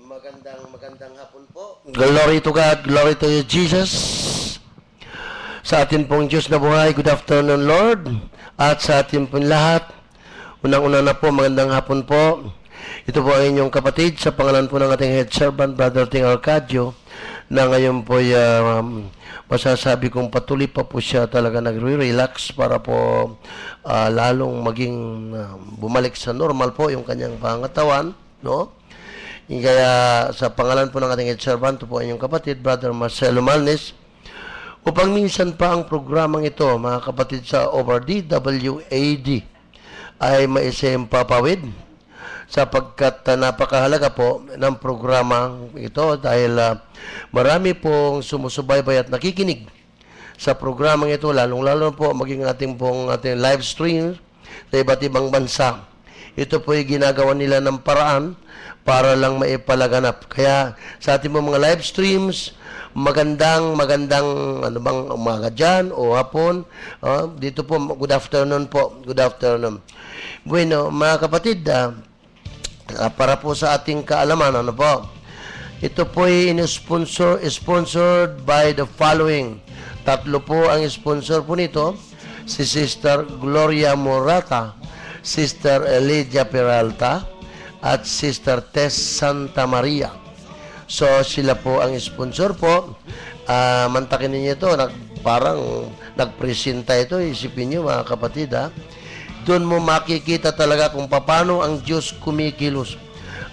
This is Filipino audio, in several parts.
Magandang hapon po. Glory to God, glory to you, Jesus. Sa atin pong Diyos na buhay, good afternoon, Lord. At sa atin pong lahat, unang-una na po, magandang hapon po. Ito po ay inyong kapatid sa pangalan po ng ating head servant, Brother Ting Arcadio, na ngayon po masasabi kong patuloy pa po siya talaga nagre-relax para po lalong maging bumalik sa normal po yung kanyang pangatawan, no? Kaya sa pangalan po ng ating head servant po inyong kapatid, Brother Marcelo Malnes, upang minsan pa ang programang ito, mga kapatid sa over DWAD, ay maisayang papawid sapagkat napakahalaga po ng programang ito dahil marami pong sumusubaybay at nakikinig sa programang ito, lalong-lalo po maging ating live stream sa iba't ibang bansa. Ito po ay ginagawa nila ng paraan para lang maipalaganap. Kaya sa ating mga live streams, magandang umaga dyan o hapon. Dito po, good afternoon po. Good afternoon. Bueno, mga kapatid, para po sa ating kaalaman, ito po ay sponsored by the following. Tatlo po ang sponsor po nito. Si Sister Gloria Morata, Sister Elydia Peralta, at Sister Tess Santa Maria. So, sila po ang sponsor po. Mantakin ninyo ito, parang nagpresenta ito. Isipin nyo mga kapatid, doon mo makikita talaga kung paano ang Diyos kumikilos.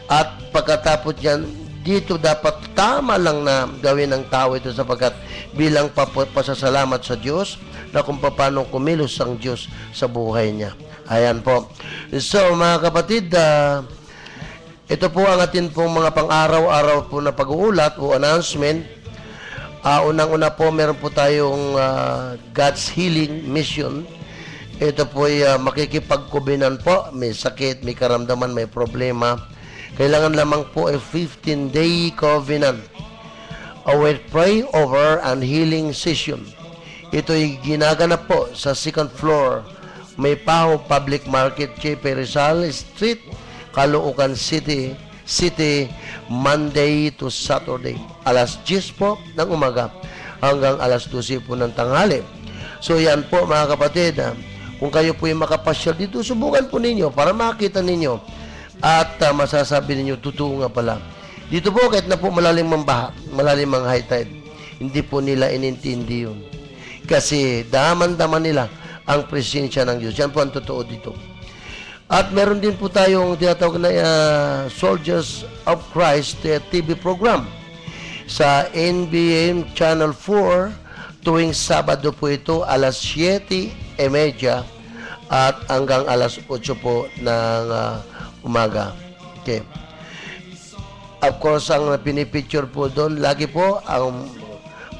At pagkatapos yan, dito dapat tama lang na gawin ng tao ito sapagkat bilang pasasalamat sa Diyos na kung paano kumilos ang Diyos sa buhay niya. Ayan po. So, mga kapatid, ito po ang atin pong mga pang-araw-araw po na pag-uulat o announcement. Unang-una po, meron po tayong God's Healing Mission. Ito po ay makikipagkubinan po. May sakit, may karamdaman, may problema. Kailangan lamang po ay 15-day covenant. With pray over and healing session. Ito ay ginaganap po sa second floor. May Paho Public Market, Chepe Rizal Street, Caloocan City, Monday to Saturday. Alas 10 po ng umaga hanggang alas 12 po ng tanghali. So yan po mga kapatid, kung kayo po yung makapasyal dito, subukan po ninyo para makita ninyo at masasabi ninyo, totoo nga pala. Dito po kahit na po malalim ang baha, malalim ang high tide, hindi po nila inintindi yun. Kasi daman-daman nila ang presensya ng Diyos. Yan po ang totoo dito. At meron din po tayong tinatawag na Soldiers of Christ TV program sa NBN Channel 4 tuwing Sabado po ito alas 7:30 at hanggang alas 8 po ng umaga. Okay. Of course, ang pinipicture po doon, lagi po ang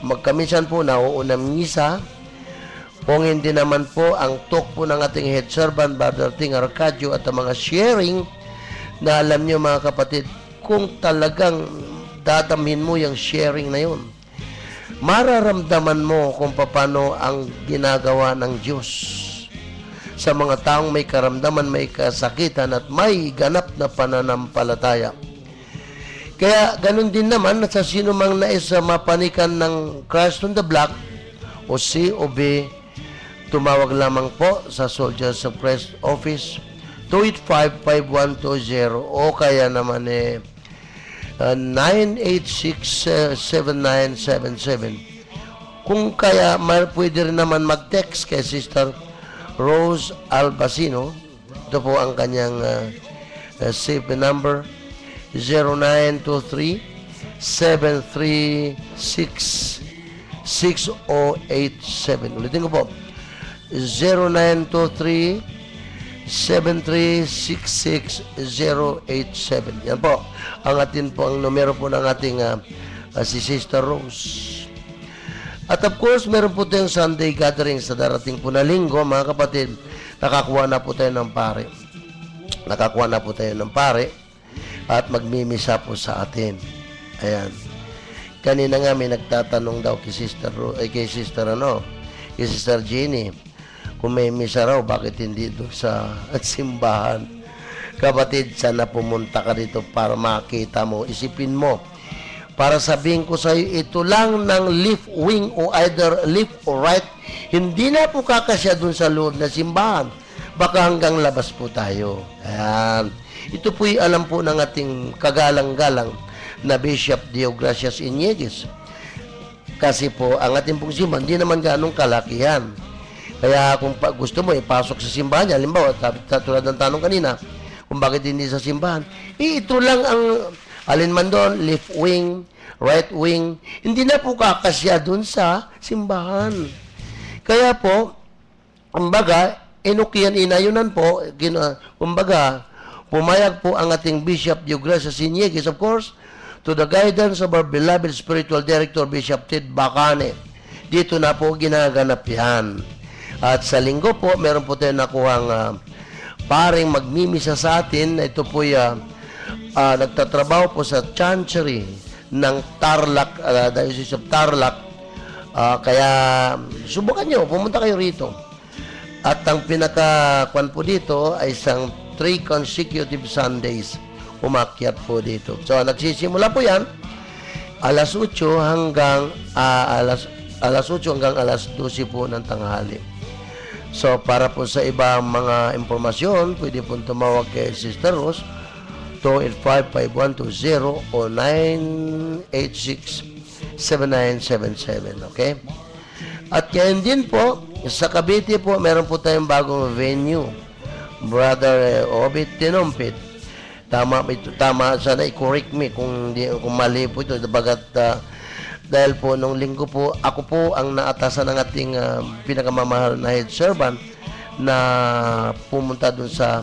magkamisan po nauunang misa. Kung hindi naman po ang talk po ng ating head servant, Brother Ting Arcadio, at ang mga sharing na alam nyo mga kapatid, kung talagang dadamhin mo yung sharing na yun, mararamdaman mo kung paano ang ginagawa ng Diyos sa mga taong may karamdaman, may kasakitan at may ganap na pananampalataya. Kaya ganun din naman sa sino mang nais mapanikan ng Christ on the Block o COB, tumawag lamang po sa Soldiers of Christ Office 285-5120 o kaya naman 986-7977. Kung kaya, pwede rin naman mag-text kay Sister Rose Albacino. Ito po ang kanyang save number 0923-736-6087. Ulitin ko po, 0923-736-6087. Yan po ang atin po ang numero po ng ating si Sister Rose. At of course, meron po tayong Sunday gathering sa darating po na linggo, mga kapatid. Nakakuha na po tayo ng pare. At magmimisa po sa atin. Ayan. Kanina nga may nagtatanong daw kay Sister Jenny, kung may misa raw, bakit hindi doon sa simbahan? Kapatid, sana pumunta ka dito para makita mo. Isipin mo. Para sabihin ko sa iyo, ito lang ng left wing o either left or right, hindi na po kakasya dun sa loob na simbahan. Baka hanggang labas po tayo. Ayan. Ito po'y alam po ng ating kagalang-galang na Bishop Deogracias Iñiguez. Kasi po, ang ating pong simbahan, hindi naman ganong kalakihan. Kaya kung gusto mo ipasok sa simbahan niya, halimbawa, tulad ng tanong kanina, kung bakit hindi sa simbahan, ito lang ang alin man doon, left wing, right wing, hindi na po kakasya doon sa simbahan. Kaya po, kumbaga, inukian inayunan po, kumbaga, pumayag po ang ating Bishop Deogracias Iñiguez, of course, to the guidance of our beloved spiritual director, Bishop Ted Bacane. Dito na po ginaganap yan. At sa linggo po, meron po tayo nakuhang paring magmimisa sa atin. Ito po nagtatrabaho po sa chancery ng Tarlac, Diocese of Tarlac. Kaya subukan nyo, pumunta kayo rito. At ang pinaka-kwan po dito ay isang 3 consecutive Sundays umakyat po dito. So, nagsisimula po yan alas 8 hanggang alas 8 hanggang alas 12 po ng tanghali. So, para po sa ibang mga impormasyon, pwede po tumawag kay Sister Rose 285-5120 o 986-7977. Okay? At ngayon din po, sa Cavite po, meron po tayong bagong venue. Brother Obit Tinompit. Tama, sana i-correct me kung mali po ito. Dahil po nung linggo po, ako po ang naatasan ng ating pinakamamahal na head servant na pumunta dun sa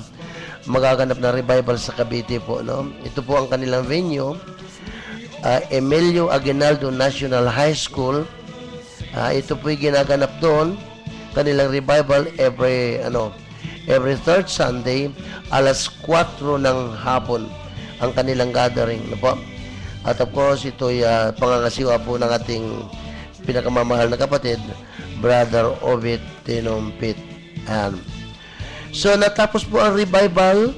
magaganap na revival sa Cavite po. No? Ito po ang kanilang venue, Emilio Aguinaldo National High School. Ito po yung ginaganap doon, kanilang revival every third Sunday, alas 4 ng hapon ang kanilang gathering. No po? At of course, ito'y pangangasiwa po ng ating pinakamamahal na kapatid, Brother Ovid Tinompit. So, natapos po ang revival.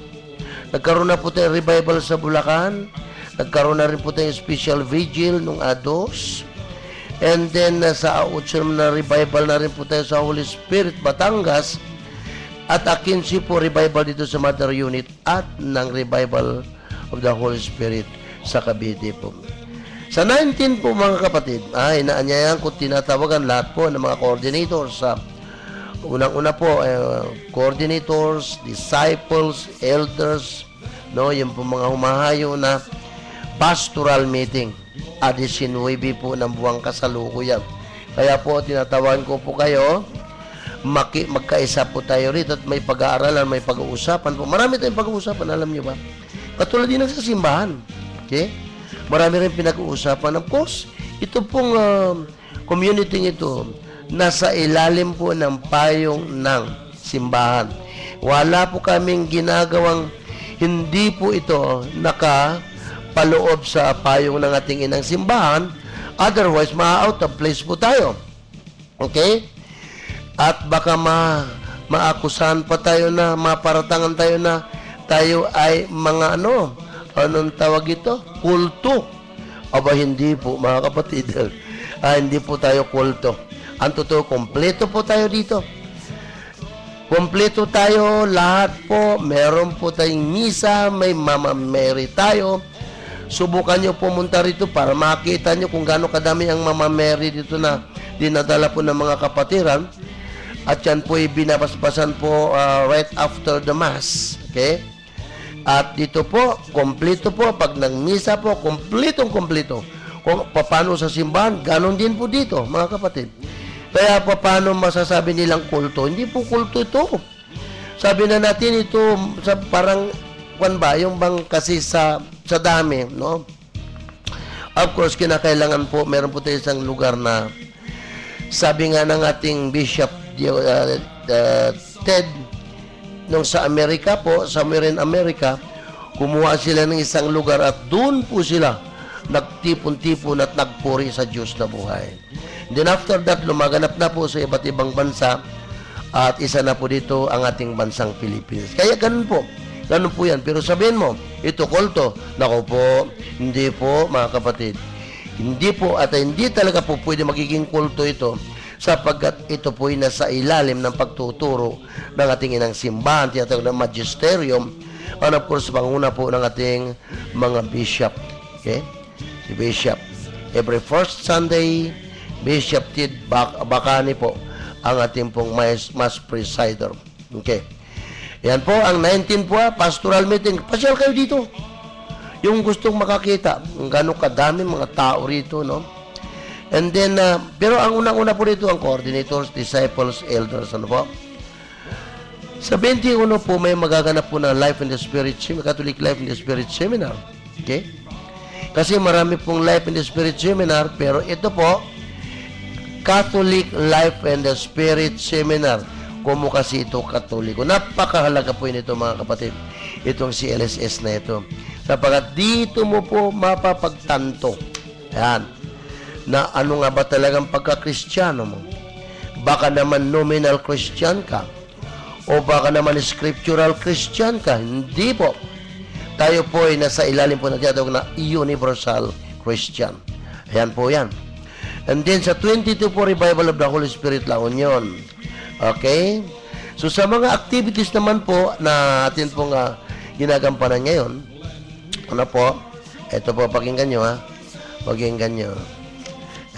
Nagkaroon na po tayong revival sa Bulacan. Nagkaroon na rin po tayong special vigil nung Ados. And then, sa 8 na revival na rin po tayo sa Holy Spirit, Batangas. At 15 po revival dito sa Mother Unit at ng revival of the Holy Spirit sa Cavite po. Sa 19 po mga kapatid, ay naanyayan ko tinatawagan lahat po ng mga coordinators sa unang-una po, coordinators, disciples, elders, no, yung po mga humahayo na pastoral meeting. Adisin Webe po ng buwang kasalukuyan. Kaya po tinatawagan ko po kayo, magkaisa po tayo rito at may pag-aaralan, may pag-uusapan po. Marami tayong pag-uusapan, alam nyo ba? Katulad din sa simbahan. Okay? Marami rin pinag-uusapan. Of course, ito pong community ito, nasa ilalim po ng payong ng simbahan. Wala po kaming ginagawang hindi po ito nakapaloob sa payong ng ating inang simbahan. Otherwise, ma-out of place po tayo. Okay? At baka maakusahan pa tayo na, maparatangan tayo na tayo ay mga anong tawag ito? Kulto. Aba, hindi po mga kapatid. Hindi po tayo kulto. Ang totoo, kompleto po tayo dito. Kompleto tayo, lahat po. Meron po tayong misa, may Mama Mary tayo. Subukan nyo pumunta rito para makita nyo kung gaano kadami ang Mama Mary dito na dinadala po ng mga kapatiran. At yan po ay binabasbasan po right after the Mass. Okay? At dito po, kompleto po. Pag nagmisa po, kompletong-kompleto. Kung paano sa simbahan, ganon din po dito, mga kapatid. Kaya paano masasabi nilang kulto? Hindi po kulto ito. Sabi na natin ito, parang, yung bang kasi sa dami, no? Of course, kinakailangan po, meron po tayo isang lugar na, sabi nga ng ating Bishop Ted, nung sa Amerika po, somewhere in America, kumuha sila ng isang lugar at doon po sila nagtipon-tipon at nagpuri sa Diyos na buhay. Then after that, lumaganap na po sa iba't ibang bansa at isa na po dito ang ating bansang Pilipinas. Kaya ganun po, Ganun po yan. Pero sabihin mo, ito kulto. Naku po, hindi po mga kapatid. Hindi po at hindi talaga po pwede magiging kulto ito sapagkat ito po ay nasa ilalim ng pagtuturo ng ating inang simbahan, tinatawag ng magisterium, and of course, panguna po ng ating mga bishop. Okay? Si Bishop. Every first Sunday, Bishop Tid Bacani po ang ating pong mass presider. Okay. Yan po, ang 19 po, pastoral meeting. Pasyal kayo dito. Yung gustong makakita, gano'ng kadami mga tao rito, no? And then, pero ang unang-una po rito, ang coordinators, disciples, elders, ano po? Sa 21 po, may magaganap po na Life in the Spirit Seminar, Catholic Life in the Spirit Seminar. Okay? Kasi marami pong Life in the Spirit Seminar, pero ito po, Catholic Life in the Spirit Seminar. Kumo kasi ito Katoliko. Napakahalaga po nito mga kapatid. Itong si LSS na ito. Sapagat dito mo po mapapagtanto. Yan. Na ano nga ba talagang pagka-Kristiyano mo? Baka naman nominal Christian ka. O baka naman scriptural Christian ka. Hindi po. Tayo po ay nasa ilalim po na tinatawag na universal Christian. Ayan po yan. And then sa 22 po, Revival of the Holy Spirit La Union. Okay? So sa mga activities naman po na atin pong ginagampanan ngayon, ano po? Ito po, pakinggan nyo ha. Pakinggan nyo.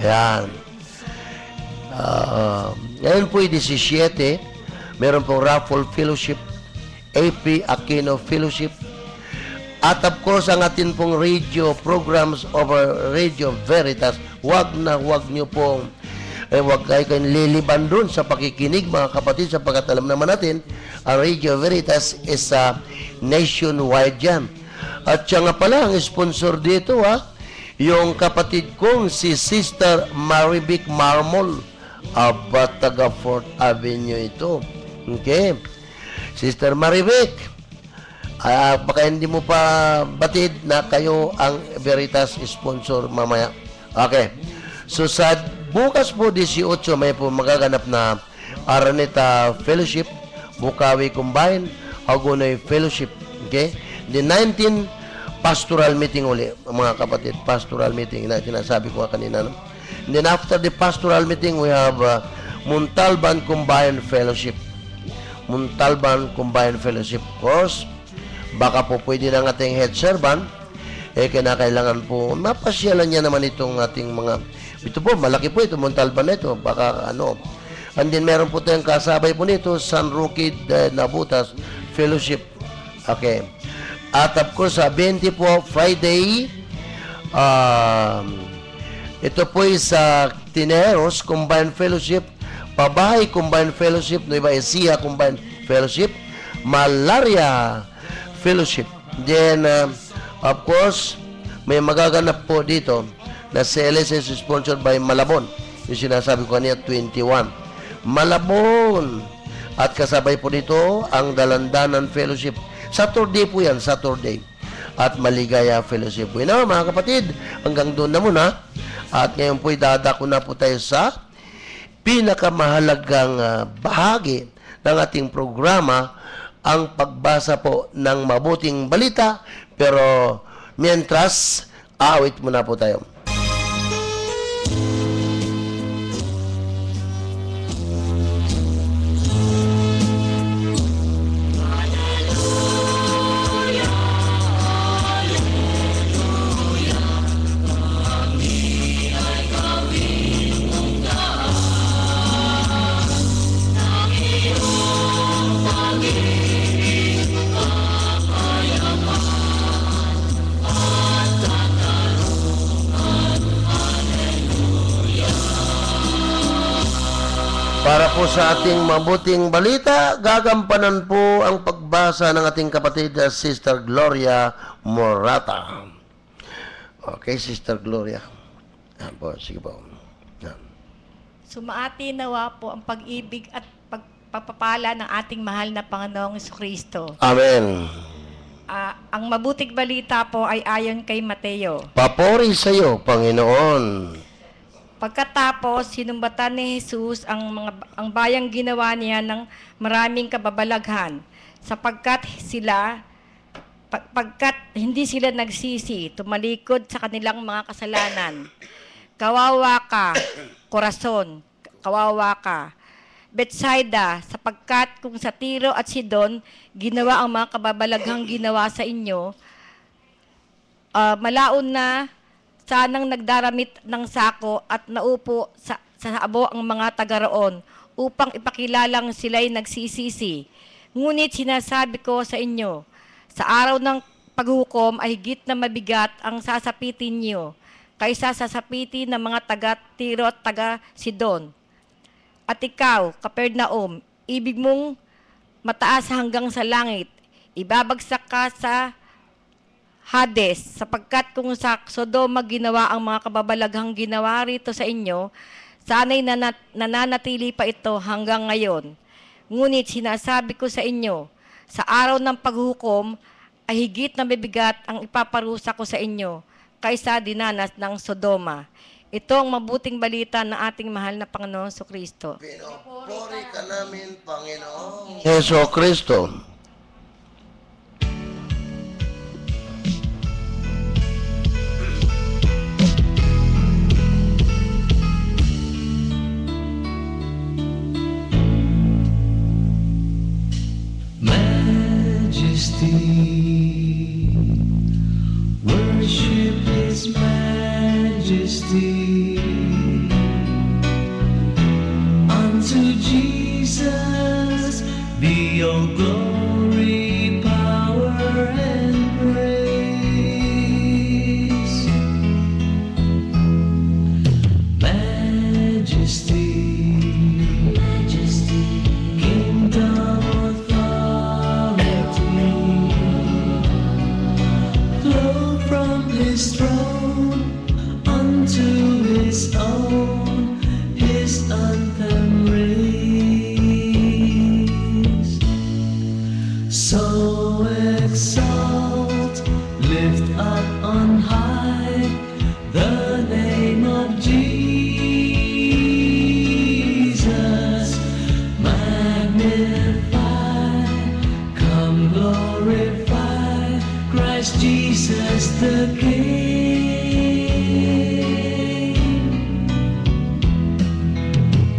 Ayan. Ngayon po ay 17. Meron pong Raffle Fellowship, AP Aquino Fellowship, at of course, ang atin pong radio programs over Radio Veritas, wag nyo pong, wag kayo kayong liliban dun sa pakikinig, mga kapatid, sapagkat alam naman natin, ang Radio Veritas is nationwide yan. At siya nga pala, ang sponsor dito, yung kapatid kong si Sister Marivic Marmol, taga 4th Avenue ito. Okay? Sister Marivic, baka hindi mo pa batid na kayo ang Veritas sponsor mamaya. Okay. So sa bukas po 18 may po magaganap na Araneta Fellowship, Bukawi Combined, Agonoy Fellowship. Okay? The 19 pastoral meeting uli, mga kapatid, pastoral meeting na sinasabi ko kanina. No? And then after the pastoral meeting, we have Montalban Combined Fellowship. Montalban Combined Fellowship course. Baka po pwede ng ating head servant, kinakailangan po, mapasyalan niya naman itong ating mga, ito po, malaki po ito, Montalban na ito, baka ano. And then meron po tayong kasabay po nito, San Roque de Nabutas Fellowship. Okay. At of course, 20 po, Friday, ito po sa Tineros Combined Fellowship, Pabahay Combined Fellowship, Nueva Ecija Combined Fellowship, Malaria Fellowship. Then, of course, may magaganap po dito na CLSS is sponsored by Malabon. Yung sinasabi ko kanina, 21. Malabon. At kasabay po dito ang Dalandanan Fellowship. Saturday po yan, Saturday. At Maligaya Fellowship po. Yun mga kapatid, hanggang doon na muna. At ngayon po, dadako na po tayo sa pinakamahalagang bahagi ng ating programa, ang pagbasa po ng mabuting balita. Pero mientras, awit muna po tayo. Para po sa ating mabuting balita, gagampanan po ang pagbasa ng ating kapatid na Sister Gloria Morata. Okay, Sister Gloria. Yan po, sige po. Yan. Sumaati nawa po ang pag-ibig at pagpapala ng ating mahal na Panginoong Jesucristo. Amen. Ang mabuting balita po ay ayon kay Mateo. Papuri sa iyo, Panginoon. Pagkatapos, sinumbatan ni Jesus ang bayang ginawa niya ng maraming kababalaghan, sapagkat sila pagkat hindi sila nagsisi, tumalikod sa kanilang mga kasalanan. Kawawa ka, Corazon, kawawa ka. Bethsaida, sapagkat kung sa Tiro at Sidon, ginawa ang mga kababalaghang ginawa sa inyo, malaon na sanang nagdaramit ng sako at naupo sa abo ang mga taga roon upang ipakilalang sila'y nagsisisi. Ngunit sinasabi ko sa inyo, sa araw ng paghukom ay higit na mabigat ang sasapitin niyo kaysa sasapitin ng mga taga-Tiro at taga-Sidon. At ikaw, Capernaum, ibig mong mataas hanggang sa langit, ibabagsak ka sa Hades, sapagkat kung sa Sodoma ginawa ang mga kababalaghang ginawa rito sa inyo, sana'y nananatili pa ito hanggang ngayon. Ngunit sinasabi ko sa inyo, sa araw ng paghukom ay higit na mabigat ang ipaparusa ko sa inyo kaysa dinanas ng Sodoma. Ito ang mabuting balita ng ating mahal na Panginoon Jesucristo. Pinupuri ka namin, Panginoon Jesucristo. Worship His majesty. Unto Jesus be all glory, power, and praise. Majesty, kingdom, from His throne unto His own, His anthem raise. So exalt, lift up on high the name of Jesus. Magnify, come glorify Christ Jesus the King.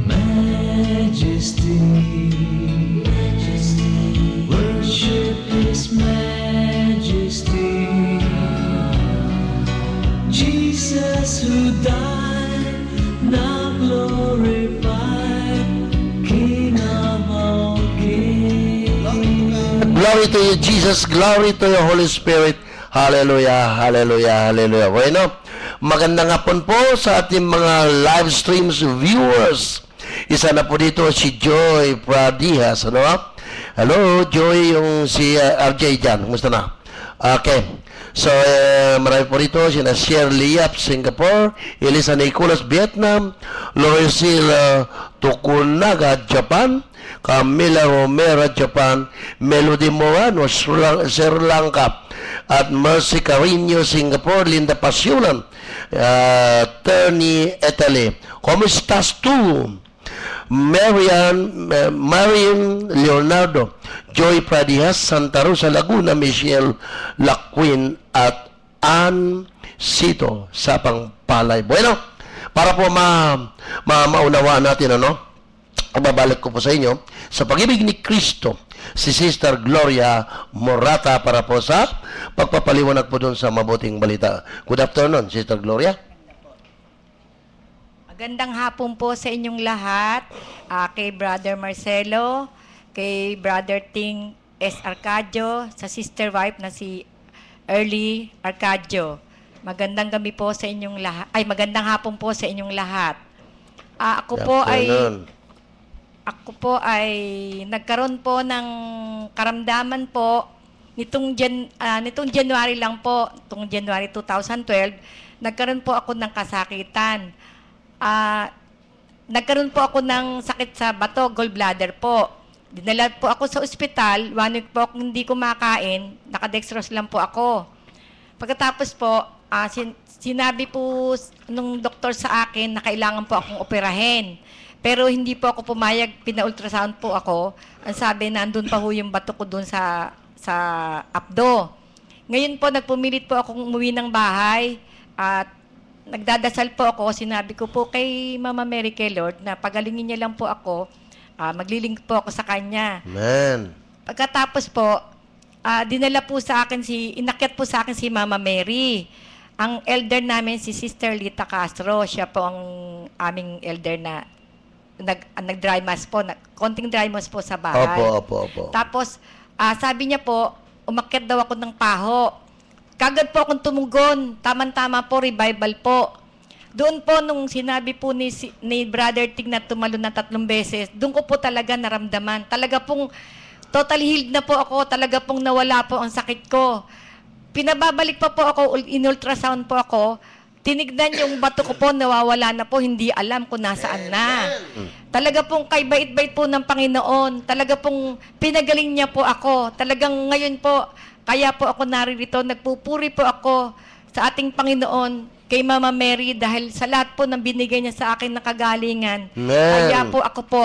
Majesty, worship His majesty. Jesus who died, now glorified, King of all kings. Glory to you, Jesus. Glory to you, Holy Spirit. Hallelujah, hallelujah, hallelujah. Bueno, magandang hapon po sa ating mga live streams viewers. Isa na po dito si Joy Pradihas. Ano? Hello, Joy, yung si RJ dyan. Kumusta na? Okay. So, marami po dito. Sina Shirley Yap, Singapore. Elisa Nicolas, Vietnam. Loresil Tokunaga, Japan. Camila Romero, Japan. Melody Morano, Sri Lanka. At Mercy Carino, Singapore. Linda Pasiulan, Terni, Italy. Kumusta's tu? Marian Leonardo, Joy Pradihas, Santa Rosa, Laguna, Michelle Laquin, at Ann Sito sa Pangpalay. Bueno, para po maunawaan natin, babalik ko po sa inyo, sa pag-ibig ni Kristo, si Sister Gloria Morata para po sa pagpapaliwanag po doon sa mabuting balita. Good afternoon, Sister Gloria. Magandang hapon po sa inyong lahat, kay Brother Marcelo, kay Brother Ting S. Arcadio, sa sister wife na si Early Arcadio. Magandang gabi po sa inyong lahat. Magandang hapon po sa inyong lahat. Ako po ay nagkaroon po ng karamdaman po nitong January lang po, itong January 2012, nagkaroon po ako ng kasakitan. Nagkaroon po ako ng sakit sa bato, gallbladder po. Dinala po ako sa ospital, 1 week po ako hindi kumakain, nakadextrose lang po ako. Pagkatapos po, sinabi po nung doktor sa akin na kailangan po akong operahin. Pero hindi po ako pumayag, pina-ultrasound po ako. Ang sabi, nandun pa ho yung bato ko dun sa abdo. Ngayon po, nagpumilit po akong umuwi ng bahay at nagdadasal po ako. Sinabi ko po kay Mama Mary, kay Lord, na pagalingin niya lang po ako, maglilingkod po ako sa Kanya. Amen. Pagkatapos po, inakyat po sa akin si Mama Mary. Ang elder namin, si Sister Lita Castro, siya po ang aming elder na nag-dry mass po, konting dry mass po sa bahay. Opo. Tapos, sabi niya po, umakyat daw ako ng paho. Kagad po akong tumugon. Tama-tama po, revival po. Doon po, nung sinabi po ni Brother Tig na tumalo na 3 beses, doon ko po talaga naramdaman. Talaga pong totally healed na po ako. Talaga pong nawala po ang sakit ko. Pinababalik pa po ako, in-ultrasound po ako. Tinignan yung bato ko po, nawawala na po, hindi alam kung nasaan na. Talaga pong kay bait-bait po ng Panginoon. Talaga pong pinagaling niya po ako. Talagang ngayon po, kaya po ako naririto, nagpupuri po ako sa ating Panginoon, kay Mama Mary, dahil sa lahat po ng binigay niya sa akin na kagalingan. Kaya po ako po,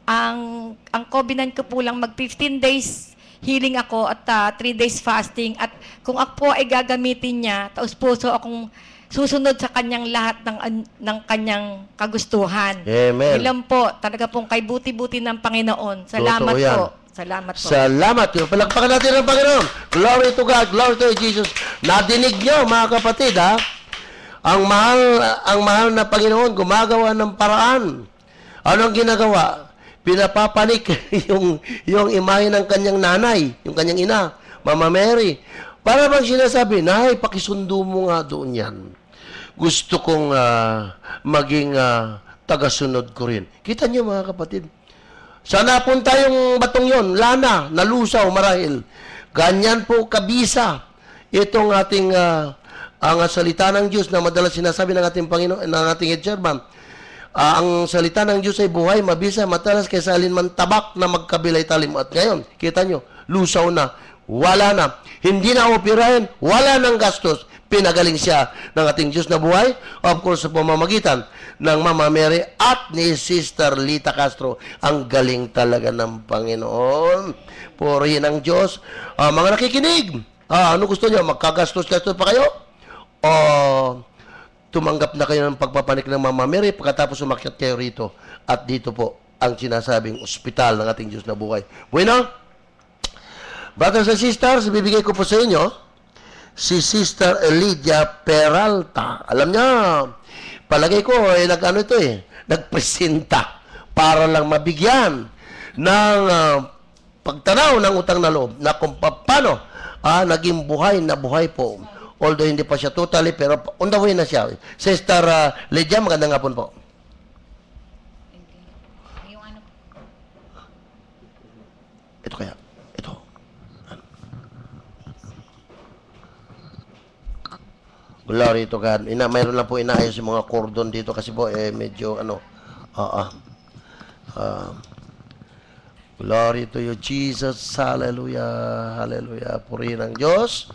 ang covenant ko po lang, mag 15 days healing ako at 3 days fasting. At kung ako po ay gagamitin niya, taos puso akong susunod sa kanyang lahat ng kanyang kagustuhan. Amen. Ilan po, talaga pong kay buti-buti ng Panginoon. Salamat Totoo yan. po. Salamat po. Salamat. Palakpakan natin ang Panginoon. Glory to God. Glory to Jesus. Nadinig nyo, mga kapatid, ha? Ang mahal na Panginoon, gumagawa ng paraan. Anong ginagawa? Pinapapanik yung imahe ng kanyang nanay, yung kanyang ina, Mama Mary. Para bang sinasabi, Nay, pakisundo mo nga doon yan. Gusto kong maging tagasunod ko rin. Kita niyo, mga kapatid. Saan napunta yung batong yon? Lana, nalusaw marahil. Ganyan po kabisa itong ating ang salita ng Diyos na madalas sinasabi ng ating Panginoon, ng ating Chairman. Ang salita ng Diyos ay buhay, mabisa, matalas kaysa alinman tabak na magkabilay talim. At ngayon, kita nyo, lusaw na, wala na. Hindi na operahin, wala ng gastos. Pinagaling siya ng ating Diyos na buhay, of course, sa pamamagitan ng Mama Mary at ni Sister Lita Castro. Ang galing talaga ng Panginoon. Purihin ang Diyos. Mga nakikinig, ano gusto nyo? Magkagastos-gastos pa kayo? O tumanggap na kayo ng pagpapanik ng Mama Mary pagkatapos umakyat kayo rito? At dito po ang sinasabing ospital ng ating Diyos na buhay. Bueno, brothers and sisters, bibigay ko po sa inyo si Sister Lydia Peralta. Alam niya, palagay ko, nagpresenta para lang mabigyan ng pagtanaw ng utang na loob na kung paano naging buhay na buhay po. Although hindi pa siya totally, pero on the way na siya. Sister Lydia, magandang hapon po. Ito kaya. Ito. Glory to God. Mayroon lang po inaayos yung mga cordon dito kasi po medyo glory to you, Jesus. Hallelujah. Hallelujah. Purihin ang Diyos.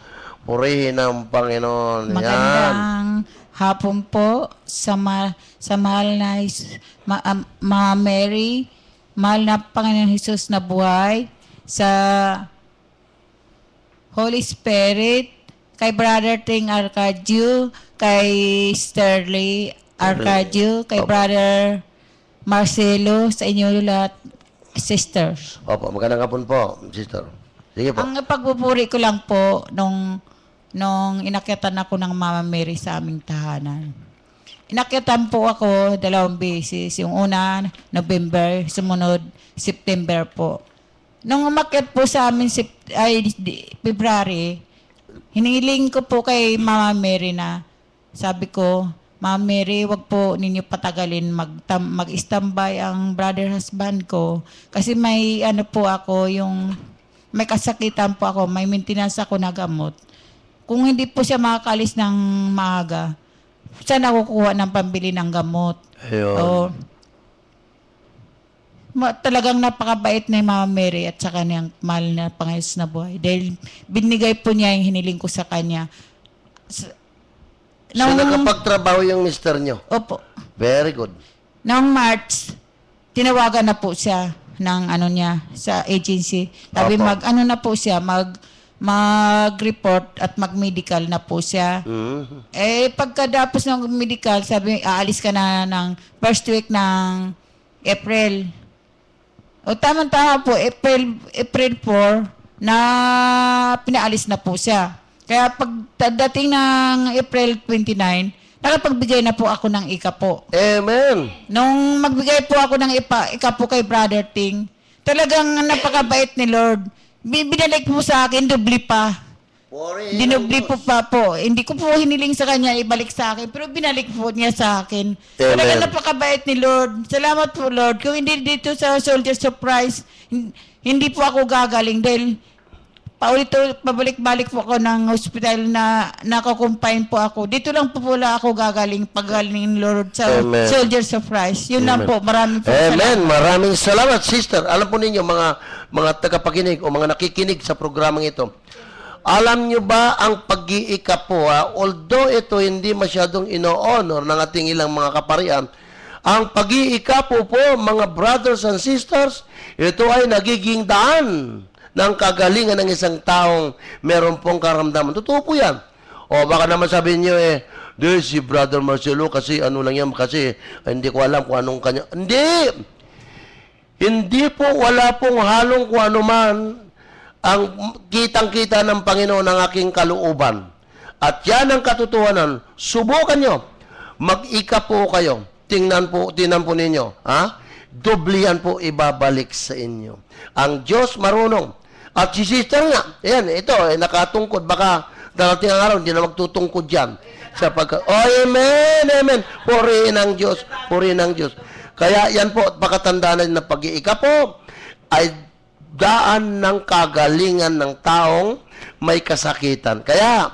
Purihin ang Panginoon. Magandang hapon po sa mahal na Mama Mary, mahal na Panginoon Jesus na buhay, sa Holy Spirit, kay Brother Ting Arcadio, kay Sterling Arcadio, kay Brother Marcelo, sa inyo lahat, sisters. Opo, magandang hapon po, sister. Sige po. Ang pagpupuri ko lang po nung inakyatan ako ng Mama Mary sa aming tahanan. Inakyatan po ako 2 beses. Yung una, November, sumunod, September po. Nung umakyat po sa amin, February, hiniling ko po kay Mama Mary na, sabi ko, Mama Mary, wag po ninyo patagalin mag-standby ang brother husband ko. Kasi may po ako, may kasakitan po ako, may maintenance ako na gamot. Kung hindi po siya makakalis ng maaga, saan ako kukuha ng pambili ng gamot? Ayun. Talagang napakabait na yung Mama Mary at sa kanyang mahal na Panginoon na buhay. Dahil binigay po niya yung hiniling ko sa kanya. So, nakapagtrabaho yung mister nyo? Opo. Very good. Noong March, tinawagan na po siya ng niya sa agency. Sabi Opo. na po siya, mag-report at mag-medical na po siya. Mhm. Pagkatapos ng medical, sabi, aalis ka na ng first week ng April. O tama-tama po, April 4, na pinaalis na po siya. Kaya pagdating ng April 29, nakapagbigay na po ako ng ika po. Amen. Nung magbigay po ako ng ika po kay Brother Ting, talagang napakabait ni Lord. Binalik po sa akin, dubli pa. Dinubli po pa po. Hindi ko po hiniling sa kanya ibalik sa akin, pero binalik po niya sa akin. Talagang napakabait ni Lord. Salamat po, Lord. Kung hindi dito sa Soldiers of Christ, hindi po ako gagaling dahil pabalik-balik po ako ng hospital na nakakumpine po ako. Dito lang po pula ako gagaling pagaling ni Lord sa Amen. Soldiers of Christ. Yun lang po. Maraming po Amen. salamat. Maraming salamat, sister. Alam po ninyo, mga tagapakinig o mga nakikinig sa programang ito, alam nyo ba ang pag-iika po, although ito hindi masyadong ino-honor ng ating ilang mga kaparian, ang pag-iika po, mga brothers and sisters, ito ay nagiging daan ng kagalingan ng isang taong meron pong karamdaman. Totoo po yan. O baka naman sabihin nyo si Brother Marcelo kasi ano lang yan, kasi hindi ko alam kung anong kanya. Hindi po, wala pong halong kung ano man ang kitang-kita ng Panginoon ng aking kalooban. At yan ang katotohanan. Subukan nyo. Mag-ika po kayo. Tingnan po ninyo. Doblihan po ibabalik sa inyo. Ang Diyos marunong. At si sister nga, ito, nakatungkod. Baka darating ang araw, hindi na magtutungkod yan. Amen, amen. Purihin ang Diyos, purihin ang Diyos. Kaya yan po, pakatandaan na pag-iika po, ay daan ng kagalingan ng taong may kasakitan. Kaya,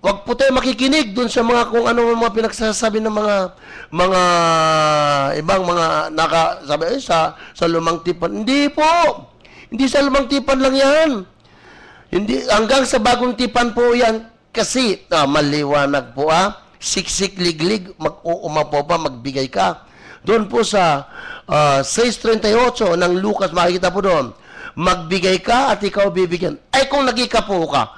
wag po tayo makikinig dun sa mga kung ano mga pinagsasabi ng mga ibang mga nakasabi sa lumang tipan. Hindi po. Hindi sa lumang tipan lang yan. Hindi hanggang sa bagong tipan po yan kasi maliwanag po siksik liglig mag-uumapo pa magbigay ka. Doon po sa 6:38 ng Lucas makikita po doon. Magbigay ka at ikaw bibigyan. Ay kung nagika po ka,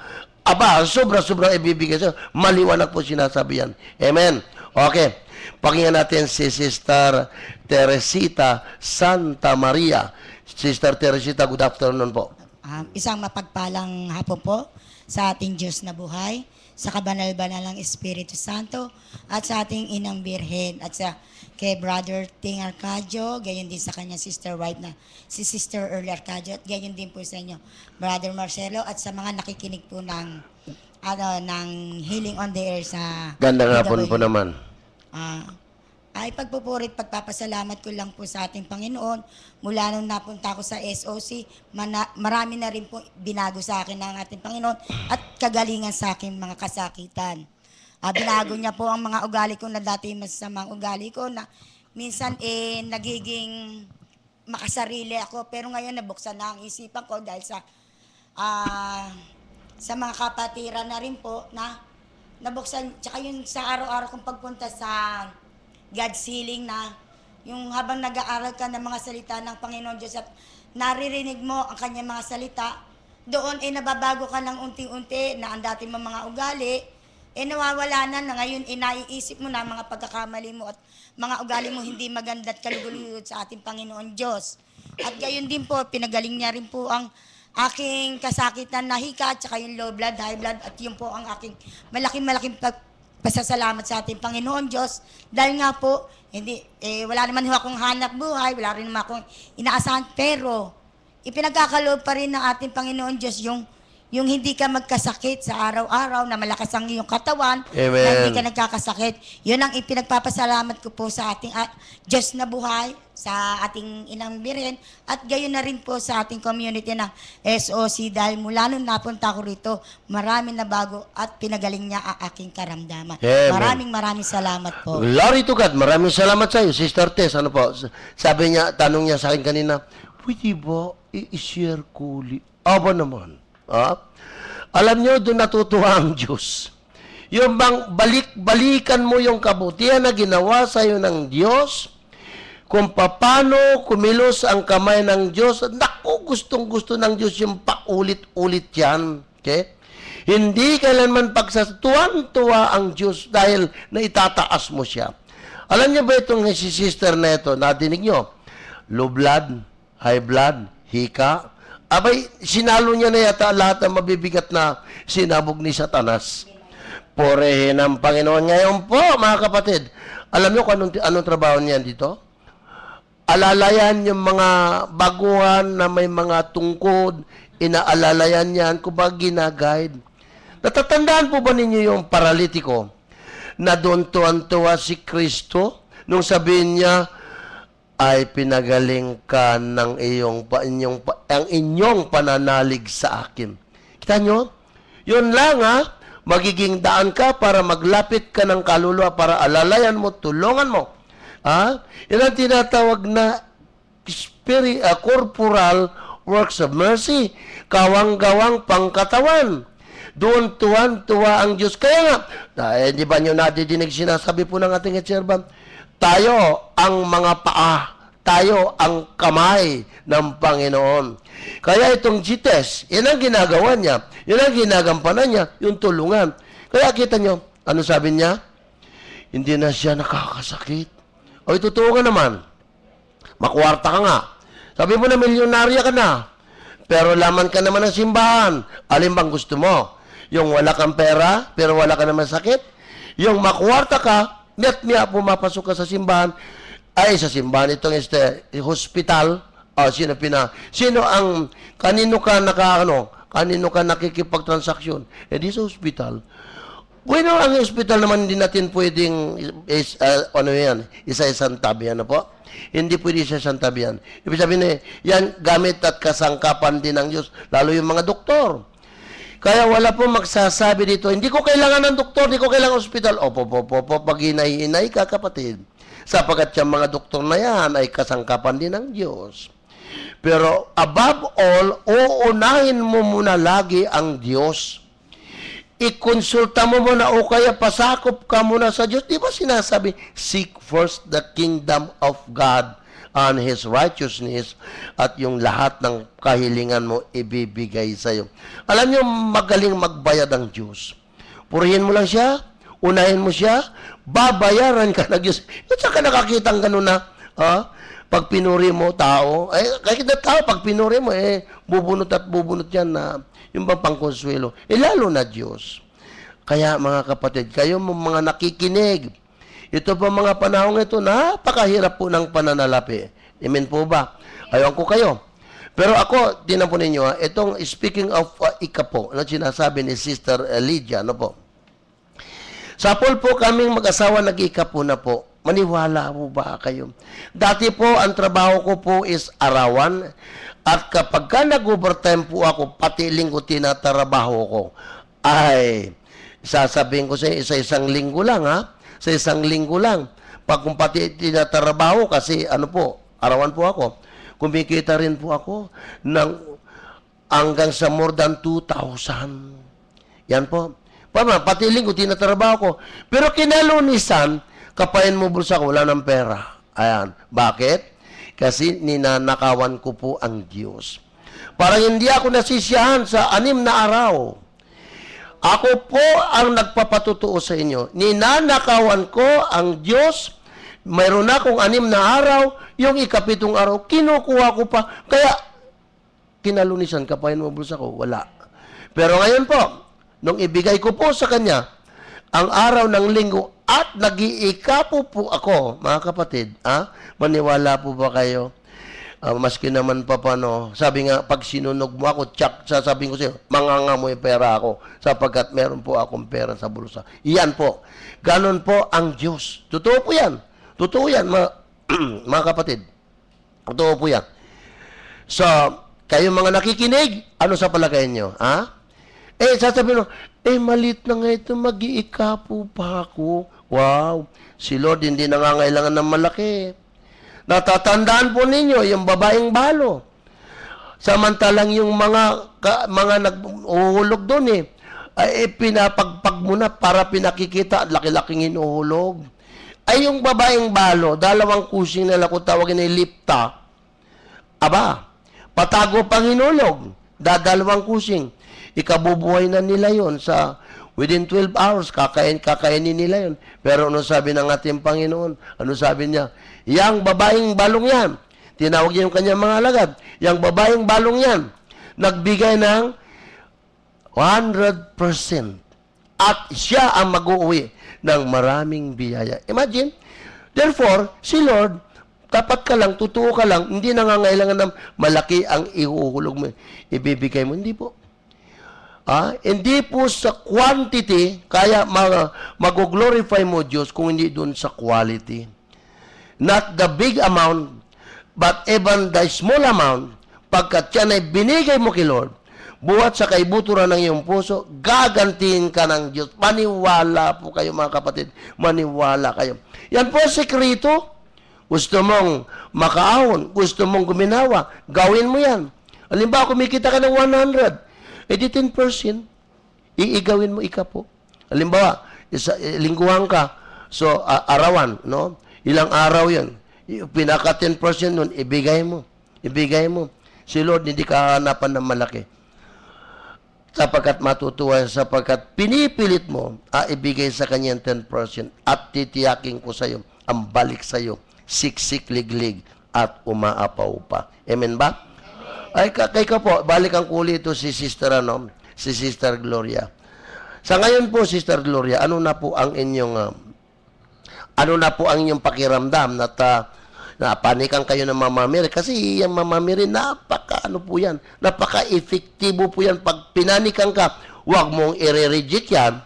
sobra-sobra ibibigay sa'yo. Maliwanag po sinasabi yan. Amen. Okay. Pakinggan natin si Sister Teresita Santa Maria. Sister Teresita, good afternoon po. Isang mapagpalang hapon po sa ating Diyos na buhay, sa kabanal-banalang Espiritu Santo, at sa ating Inang Birhen, at sa kay Brother Ting Arcadio, gayon din sa kanya Sister White na si Sister Early Arcadio, at gayon din po sa inyo, Brother Marcelo, at sa mga nakikinig po ng Healing on the Air sa Gandang hapon po naman. Ay pagpupurit, pagpapasalamat ko lang po sa ating Panginoon. Mula nung napunta ako sa SOC, marami na rin po binago sa akin ng ating Panginoon at kagalingan sa akin mga kasakitan. Binago niya po ang mga ugali ko na dati masasamang ugali ko na minsan nagiging makasarili ako. Pero ngayon nabuksan na ang isipan ko dahil sa mga kapatiran na rin po na nabuksan. Tsaka yun sa araw-araw kong pagpunta sa God's healing na yung habang nag-aaral ka ng mga salita ng Panginoon Diyos at naririnig mo ang kanyang mga salita, doon nababago ka ng unti-unti na ang dati mong mga ugali, nawawala na ngayon naiisip mo na mga pagkakamali mo at mga ugali mo hindi maganda at kaluguluyod sa ating Panginoon Diyos. At gayon din po, pinagaling niya rin po ang aking kasakitan na hika at saka yung low blood, high blood at yun po ang aking malaking pasasalamat sa ating Panginoon Diyos dahil nga po wala naman akong hanap buhay, wala rin naman akong inaasahan, pero ipinagkakaloob pa rin ng ating Panginoon Diyos yung hindi ka magkasakit sa araw-araw, na malakas ang iyong katawan, Amen. na hindi ka nagkakasakit. Yun ang ipinagpapasalamat ko po sa ating Diyos na buhay, sa ating Inang Birhen, at gayon na rin po sa ating community ng SOC dahil mula nung napunta ko rito, marami na bago at pinagaling niya ang aking karamdaman. Amen. Maraming salamat po. Glory to God. Maraming salamat sa iyo, Sister Tess. Ano po? Sabi niya, tanong niya sa akin kanina, pwede ba i-share ko Aba naman. Alam niyo, doon natutuwa ang Diyos. Yung bang balikan mo yung kabutihan na ginawa sa iyo ng Diyos, kung paano kumilos ang kamay ng Diyos. Naku, gustong-gusto ng Diyos yung paulit-ulit yan. Okay? Hindi kailanman pagsatuan-tuwa ang Diyos dahil naitataas mo siya. Alam niyo ba itong si sister na ito, nadinig niyo? Low blood, high blood, hika. Abay, sinalo niya na yata lahat ng mabibigat na sinabog ni Satanas. Purihin ang Panginoon. Ngayon po, mga kapatid, alam niyo kung anong trabaho niyan dito? Alalayan yung mga baguhan na may mga tungkod, inaalalayan yan, kumbaga ginaguide. Natatandaan po ba ninyo yung paralitiko na doon tuwan-tuwa si Kristo nung sabihin niya, ay pinagaling ka ng ang inyong pananalig sa akin. Kita nyo? Yun lang magiging daan ka para maglapit ka ng kaluluwa, para alalayan mo, tulungan mo. Yan ang tinatawag na corporal works of mercy. Kawang-gawang pangkatawan. Doon tuwan-tuwa ang Diyos. Kaya nga, di ba nyo nadidinig sinasabi po ng ating servant, tayo ang mga paa, tayo ang kamay ng Panginoon. Kaya itong GTES, yan ang ginagawa niya. Yan ang ginagampanan niya, yung tulungan. Kaya kita nyo, ano sabi niya? Hindi na siya nakakasakit. O totoo ka naman. Makwarta ka nga. Sabi mo na milyonarya ka na. Pero laman ka naman ng simbahan. Alin bang gusto mo? Yung wala kang pera, pero wala ka naman sakit? Yung makwarta ka, niya pumapasok ka sa simbahan, ay sa simbahan itong hospital, sino ang kanino ka nakikipagtransaksyon? Di sa hospital. Bueno, ang hospital naman hindi natin pwedeng isa-isang tabi, po? Hindi pwede isa-isang tabi yan. Ibig sabihin yan gamit at kasangkapan din ng Diyos, lalo yung mga doktor. Kaya wala po magsasabi dito, hindi ko kailangan ng doktor, hindi ko kailangan hospital. Pag hinay-hinay ka, kapatid. Sapagat yung mga doktor na yan ay kasangkapan din ng Diyos. Pero above all, uunahin mo muna lagi ang Diyos. Ikonsulta mo muna o kaya pasakop ka muna sa Diyos. Di ba sinasabi, seek first the kingdom of God and His righteousness, at yung lahat ng kahilingan mo ibibigay sa iyo. Alam niyo, magaling magbayad ang Diyos. Purihin mo lang siya, unahin mo siya, babayaran ka ng Diyos. At saka nakakita ang ganun na, pag pinuri mo tao, kahit na tao, pag pinuri mo, bubunot at bubunot yan na yung bang pangkonsuelo. Lalo na Diyos. Kaya mga kapatid, kayo mga nakikinig, ito pa mga panahong ito, napakahirap po ng pananalapi. Amen po ba? Ayaw ko kayo. Pero ako, tinan po ninyo, itong speaking of ikapo, na sinasabi ni Sister Lydia, po? Sapol po kaming mag-asawa, nag-ikapo na po. Maniwala po ba kayo? Dati po, ang trabaho ko po is arawan. At kapag ka nag-overtime po ako, pati linggo tinatarabaho ko, ay, sasabihin ko sa isang linggo lang, sa isang linggo lang. Pag kung pati tinatarabaho, kasi arawan po ako, kumikita rin po ako ng hanggang sa more than 2,000. Yan po. Pati linggo tinatarabaho ko. Pero kinalunisan, kapain mo bulsa ko, wala ng pera. Ayan. Bakit? Kasi ninanakawan ko po ang Diyos. Parang hindi ako nasisiyahan sa 6 na araw. Ako po ang nagpapatutuo sa inyo. Ninanakawan ko ang Diyos. Mayroon akong 6 na araw. Yung 7 araw, kinukuha ko pa. Kaya, kinalunisan, kapain mo bulsa ko, wala. Pero ngayon po, nung ibigay ko po sa kanya, ang araw ng linggo, at nag-iikapo po ako, mga kapatid, maniwala po ba kayo? Maski naman pa sabi nga, pag sinunog mo ako, sasabihin ko sa'yo, mangangamoy pera ako, sapagkat meron po akong pera sa bulsa. Iyan po. Ganon po ang Diyos. Totoo po yan. Totoo yan, mga kapatid. Totoo po yan. So, kayo mga nakikinig, ano sa palagay nyo? Sasabihin mo, malit na nga ito, mag-iikapo pa ako. Wow, si Lord hindi nangangailangan ng malaki. Natatandaan po ninyo yung babaeng balo. Samantalang yung mga nag-uhulog doon ay pinapagpag mo na para pinakikita, laki-laking hinuhulog. Ay yung babaeng balo, dalawang kusing nila kung tawagin ay lipta. Aba, patago pang hinulog, dadalawang kusing. Ikabubuhay na nila yon sa within 12 hours, kakainin nila yon. Pero ano sabi ng ating Panginoon? Ano sabi niya? Yang babaeng balong yan, tinawag niya yung kanyang mga alagad, yang babaeng balong yan, nagbigay ng 100%. At siya ang mag-uuwi ng maraming biyaya. Imagine, therefore, si Lord, tapat ka lang, totoo ka lang, hindi nangangailangan ng malaki ang ihuhulog mo, ibibigay mo. Hindi po. Hindi po sa quantity, kaya mag-glorify mo Diyos kung hindi doon sa quality. Not the big amount, but even the small amount, pagkat yan ay binigay mo kay Lord, buhat sa kaibuturan ng iyong puso, gagantiin ka ng Diyos. Maniwala po kayo mga kapatid. Maniwala kayo. Yan po ang sekreto. Gusto mong makaahon, gusto mong guminawa, gawin mo yan. Halimbawa, kumikita ka ng 100, edi 10%, iigawin mo ika po. Halimbawa, lingguhan ka, so arawan, no? Ilang araw yan. Pinaka 10% nun, ibigay mo. Ibigay mo. Si Lord, hindi ka hanapan ng malaki. Sapagkat matutuwa, sapagkat pinipilit mo, ibigay sa kanya 10% at titiyakin ko sa iyo ang balik sa iyo, siksik, liglig, at umaapaw pa. Amen ba? Amen. Ay, kay ka po, balik ang kuli ito si Sister, si Sister Gloria. Sa ngayon po, Sister Gloria, ano na po ang inyong pakiramdam na panikan kayo ng Mama Mary? Kasi yung Mama Mary, napaka-efektibo po yan. Pag pinanikan ka, huwag mong i-reject yan.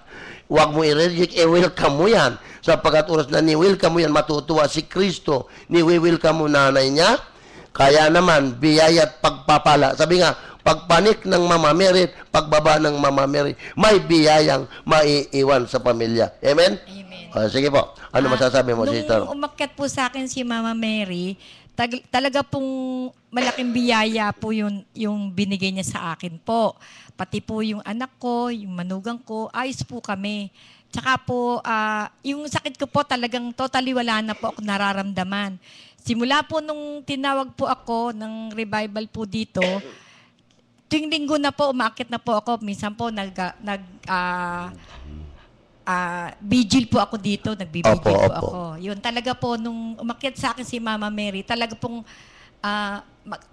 Huwag mong i-reject, i-welcome mo yan. Sapagkat oras na ni-welcome mo yan, matutuwa si Kristo. Ni-welcome mo nanay niya. Kaya naman, biyaya at pagpapala. Sabi nga, pagpanik ng Mama Mary, pagbaba ng Mama Mary, may biyayang maiiwan sa pamilya. Amen? Amen. Sige po. Ano masasabi mo, Sister? Nung umakyat po sa akin si Mama Mary, talaga pong malaking biyaya po yung binigay niya sa akin po. Pati po yung anak ko, yung manugang ko, ayos po kami. Tsaka po, yung sakit ko po talagang totally wala na po ako nararamdaman. Simula po nung tinawag po ako ng revival po dito, tuwing linggo na po, umaakit na po ako. Minsan po vigil po ako dito, nagbibigil po ako. Yun, talaga po, nung umakyat sa akin si Mama Mary, talaga pong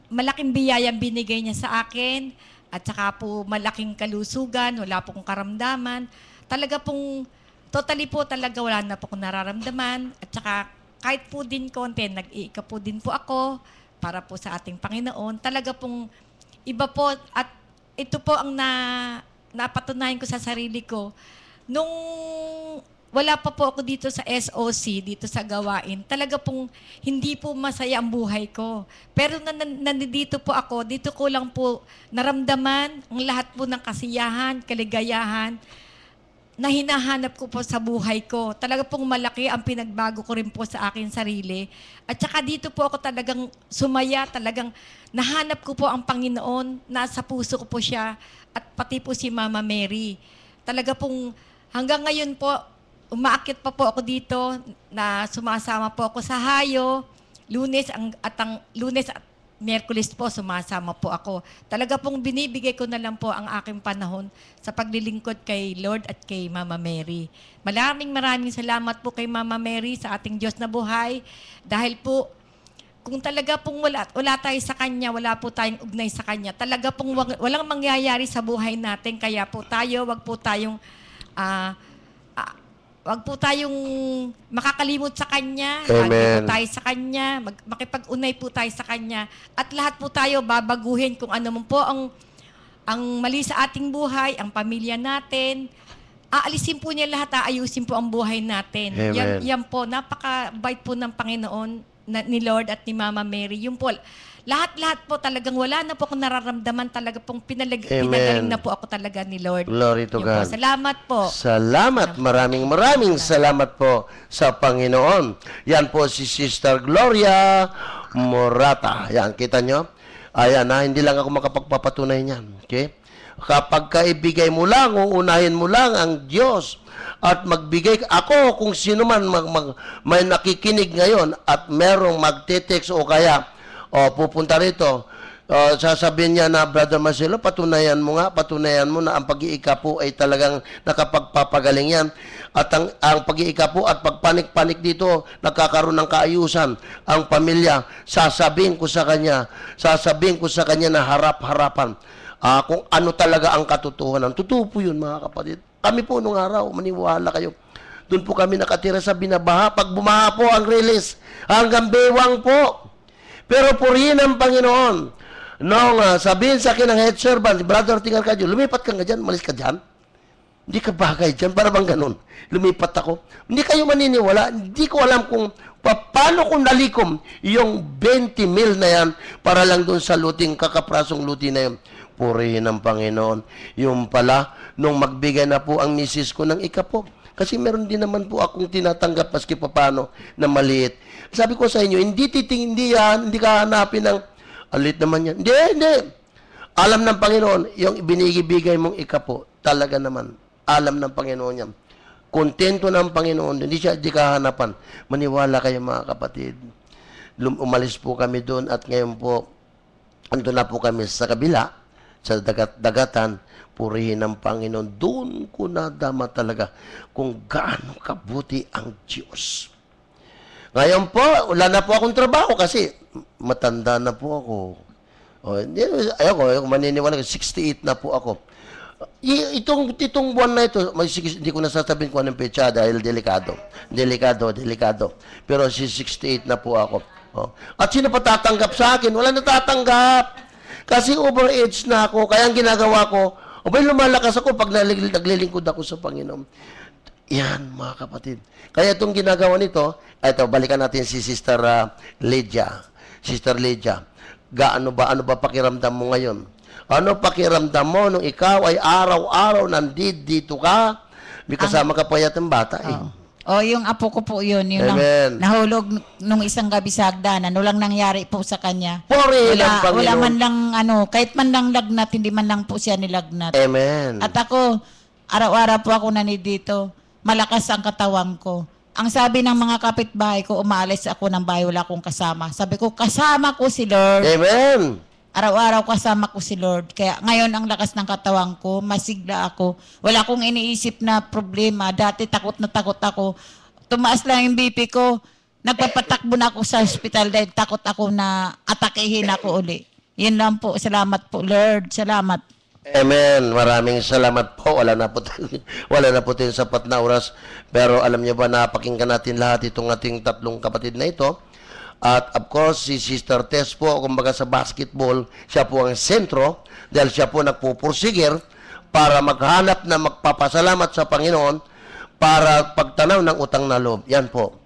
malaking biyayang binigay niya sa akin, at saka po malaking kalusugan, wala po akong karamdaman. Talaga pong, totally po talaga wala na po akong nararamdaman, at saka kahit po din konti, nag-iika po din po ako para po sa ating Panginoon. Talaga pong iba po, at ito po ang napatunayan ko sa sarili ko. Nung wala pa po ako dito sa SOC, dito sa gawain, talaga pong hindi po masaya ang buhay ko. Pero nandito po ako, dito ko lang po naramdaman ang lahat po ng kasiyahan, kaligayahan na hinahanap ko po sa buhay ko. Talaga pong malaki ang pinagbago ko rin po sa akin sarili. At saka dito po ako talagang sumaya, talagang nahanap ko po ang Panginoon, nasa puso ko po siya, at pati po si Mama Mary. Talaga pong hanggang ngayon po, umaakit pa po ako dito, na sumasama po ako sa hayo. Lunes at Miyerkules po, sumasama po ako. Talaga pong binibigay ko na lang po ang aking panahon sa paglilingkod kay Lord at kay Mama Mary. Maraming salamat po kay Mama Mary sa ating Diyos na buhay. Dahil po, kung talaga pong wala tayo sa Kanya, wala po tayong ugnay sa Kanya, talaga pong walang mangyayari sa buhay natin. Kaya po tayo, wag po tayong makakalimot sa Kanya. Lagi po tayo sa Kanya. Makipag-unay po tayo sa Kanya. At lahat po tayo babaguhin kung ano man po ang mali sa ating buhay, ang pamilya natin. Aalisin po niya lahat, aayusin po ang buhay natin. Yan po, napaka-bait po ng Panginoon, ni Lord at ni Mama Mary. Yung po, lahat-lahat po talagang wala na po akong nararamdaman, talaga pong pinagaling na po ako talaga ni Lord. Glory to God. Po, salamat po. Salamat. Maraming salamat po sa Panginoon. Yan po si Sister Gloria Morata. Yan, kita nyo? Ayan, hindi lang ako makapagpapatunay niyan. Okay? Kapag kaibigay mo lang, uunahin mo lang ang Diyos at magbigay ako kung sino man may nakikinig ngayon at merong magte-text o kaya pupunta rito, sasabihin niya na, Brother Marcelo, patunayan mo na ang pag-iikapo ay talagang nakapagpapagaling yan. At ang pag-iikapo at pagpanik-panik dito, nagkakaroon ng kaayusan. Ang pamilya, sasabihin ko sa kanya na harap-harapan kung ano talaga ang katotohanan. Totoo po yun, mga kapatid. Kami po nung araw, maniwala kayo. Doon po kami nakatira sa Binabaha. Pag bumaha po ang release, hanggang bewang po. Pero purihin ang Panginoon. Nung sabihin sa akin ng head servant, Brother, tinggal ka dyan, lumipat ka nga dyan, malis ka dyan. Hindi ka bagay dyan, para bang ganun. Lumipat ako. Hindi kayo maniniwala, hindi ko alam kung paano ko nalikom yung 20 mil na yan para lang doon sa luting, kakaprasong luti na yun. Purihin ang Panginoon. Yung pala, nung magbigay na po ang misis ko ng ikapo, kasi meron din naman po akong tinatanggap maski pa paano na maliit. Sabi ko sa inyo, hindi ka hanapin ng alit naman yan. Hindi. Alam ng Panginoon, yung binigibigay mong ikapo, talaga naman, alam ng Panginoon yan. Kontento ng Panginoon, hindi ka hanapan. Maniwala kayo mga kapatid. Umalis po kami doon at ngayon po, ando na po kami sa kabila, sa dagatan, purihin ng Panginoon. Doon ko nadama talaga kung gaano kabuti ang Diyos. Ngayon po, wala na po akong trabaho kasi matanda na po ako. Ayoko maniniwala, 68 na po ako. Itong buwan na ito, hindi ko nasasabihin kung anong petsa dahil delikado. Pero 68 na po ako. At sino pa tatanggap sa akin? Wala na tatanggap. Kasi overage na ako. Kaya ang ginagawa ko, lumalakas ako pag naglilingkod ako sa Panginoon. Yan, mga kapatid. Kaya itong ginagawa nito, balikan natin si Sister Lydia. Sister Lydia, ano ba pakiramdam mo ngayon? Ano pakiramdam mo nung ikaw ay araw-araw nandito ka? May kasama ka pa yatang bata eh. Yung apo ko po yun. Yung nahulog nung isang gabi sa hagdanan. Walang nangyari po sa kanya. Wala man lang, kahit man lang lagnat, hindi man lang po siya nilagnat. Amen. At ako, araw-araw po ako nandito. Malakas ang katawan ko. Ang sabi ng mga kapitbahay ko, umaalis ako ng bahay, wala akong kasama. Sabi ko, kasama ko si Lord. Amen. Araw-araw kasama ko si Lord. Kaya ngayon ang lakas ng katawan ko, masigla ako. Wala akong iniisip na problema. Dati takot na takot ako. Tumaas lang yung BP ko. Nagpapatakbo na ako sa hospital dahil takot ako na atakihin ako uli. Yun lang po. Salamat po, Lord. Salamat. Amen. Maraming salamat po. Wala na po tayong sapat na oras. Pero alam niyo ba, napakinggan natin lahat itong ating tatlong kapatid na ito. At of course, si Sister Tess po, kumbaga sa basketball, siya po ang sentro dahil siya po nagpupursigir para maghanap na magpapasalamat sa Panginoon para pagtanaw ng utang na loob. Yan po.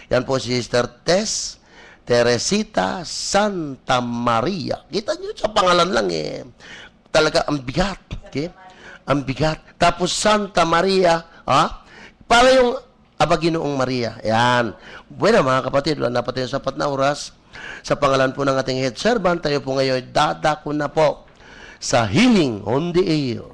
Yan po si Sister Tess Teresita Santa Maria. Kita niyo sa pangalan lang talaga ang bigat. Okay? Ang bigat. Tapos Santa Maria, para yung Ginoong Maria. Yan. Bueno, mga kapatid, wala na pa tayong sapat na oras. Sa pangalan po ng ating head servant, tayo po ngayon dadako na po sa Healing on the Air.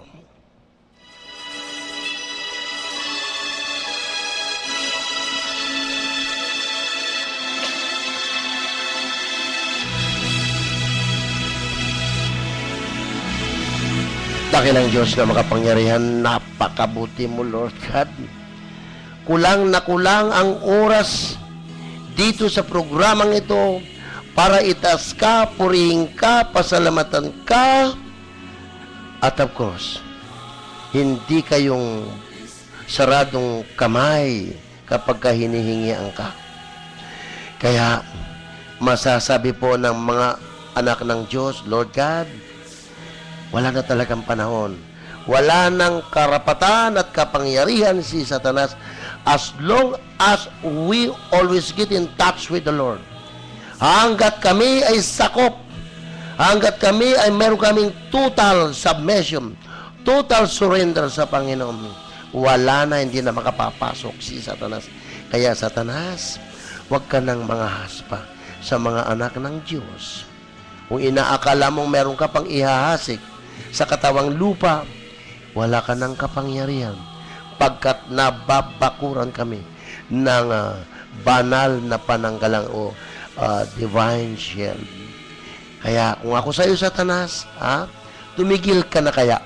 Dakilang Diyos na makapangyarihan, napakabuti mo, Lord God. Kulang na kulang ang oras dito sa programang ito para itaas ka, purihin ka, pasalamatan ka, at of course, hindi kayong saradong kamay kapag ka hinihingian ka. Kaya, masasabi po ng mga anak ng Diyos, Lord God, wala na talagang panahon. Wala nang karapatan at kapangyarihan si Satanas as long as we always get in touch with the Lord. Hanggat kami ay sakop, hanggat kami ay meron kaming total submission, total surrender sa Panginoon, wala na, hindi na makapapasok si Satanas. Kaya Satanas, huwag ka nang mga haspa sa mga anak ng Diyos. Kung inaakala mong meron ka pang ihahasik, sa katawang lupa, wala ka ng kapangyarihan pagkat nababakuran kami ng banal na pananggalang o divine shield. Kaya kung ako sa iyo, Satanas, tumigil ka na kaya.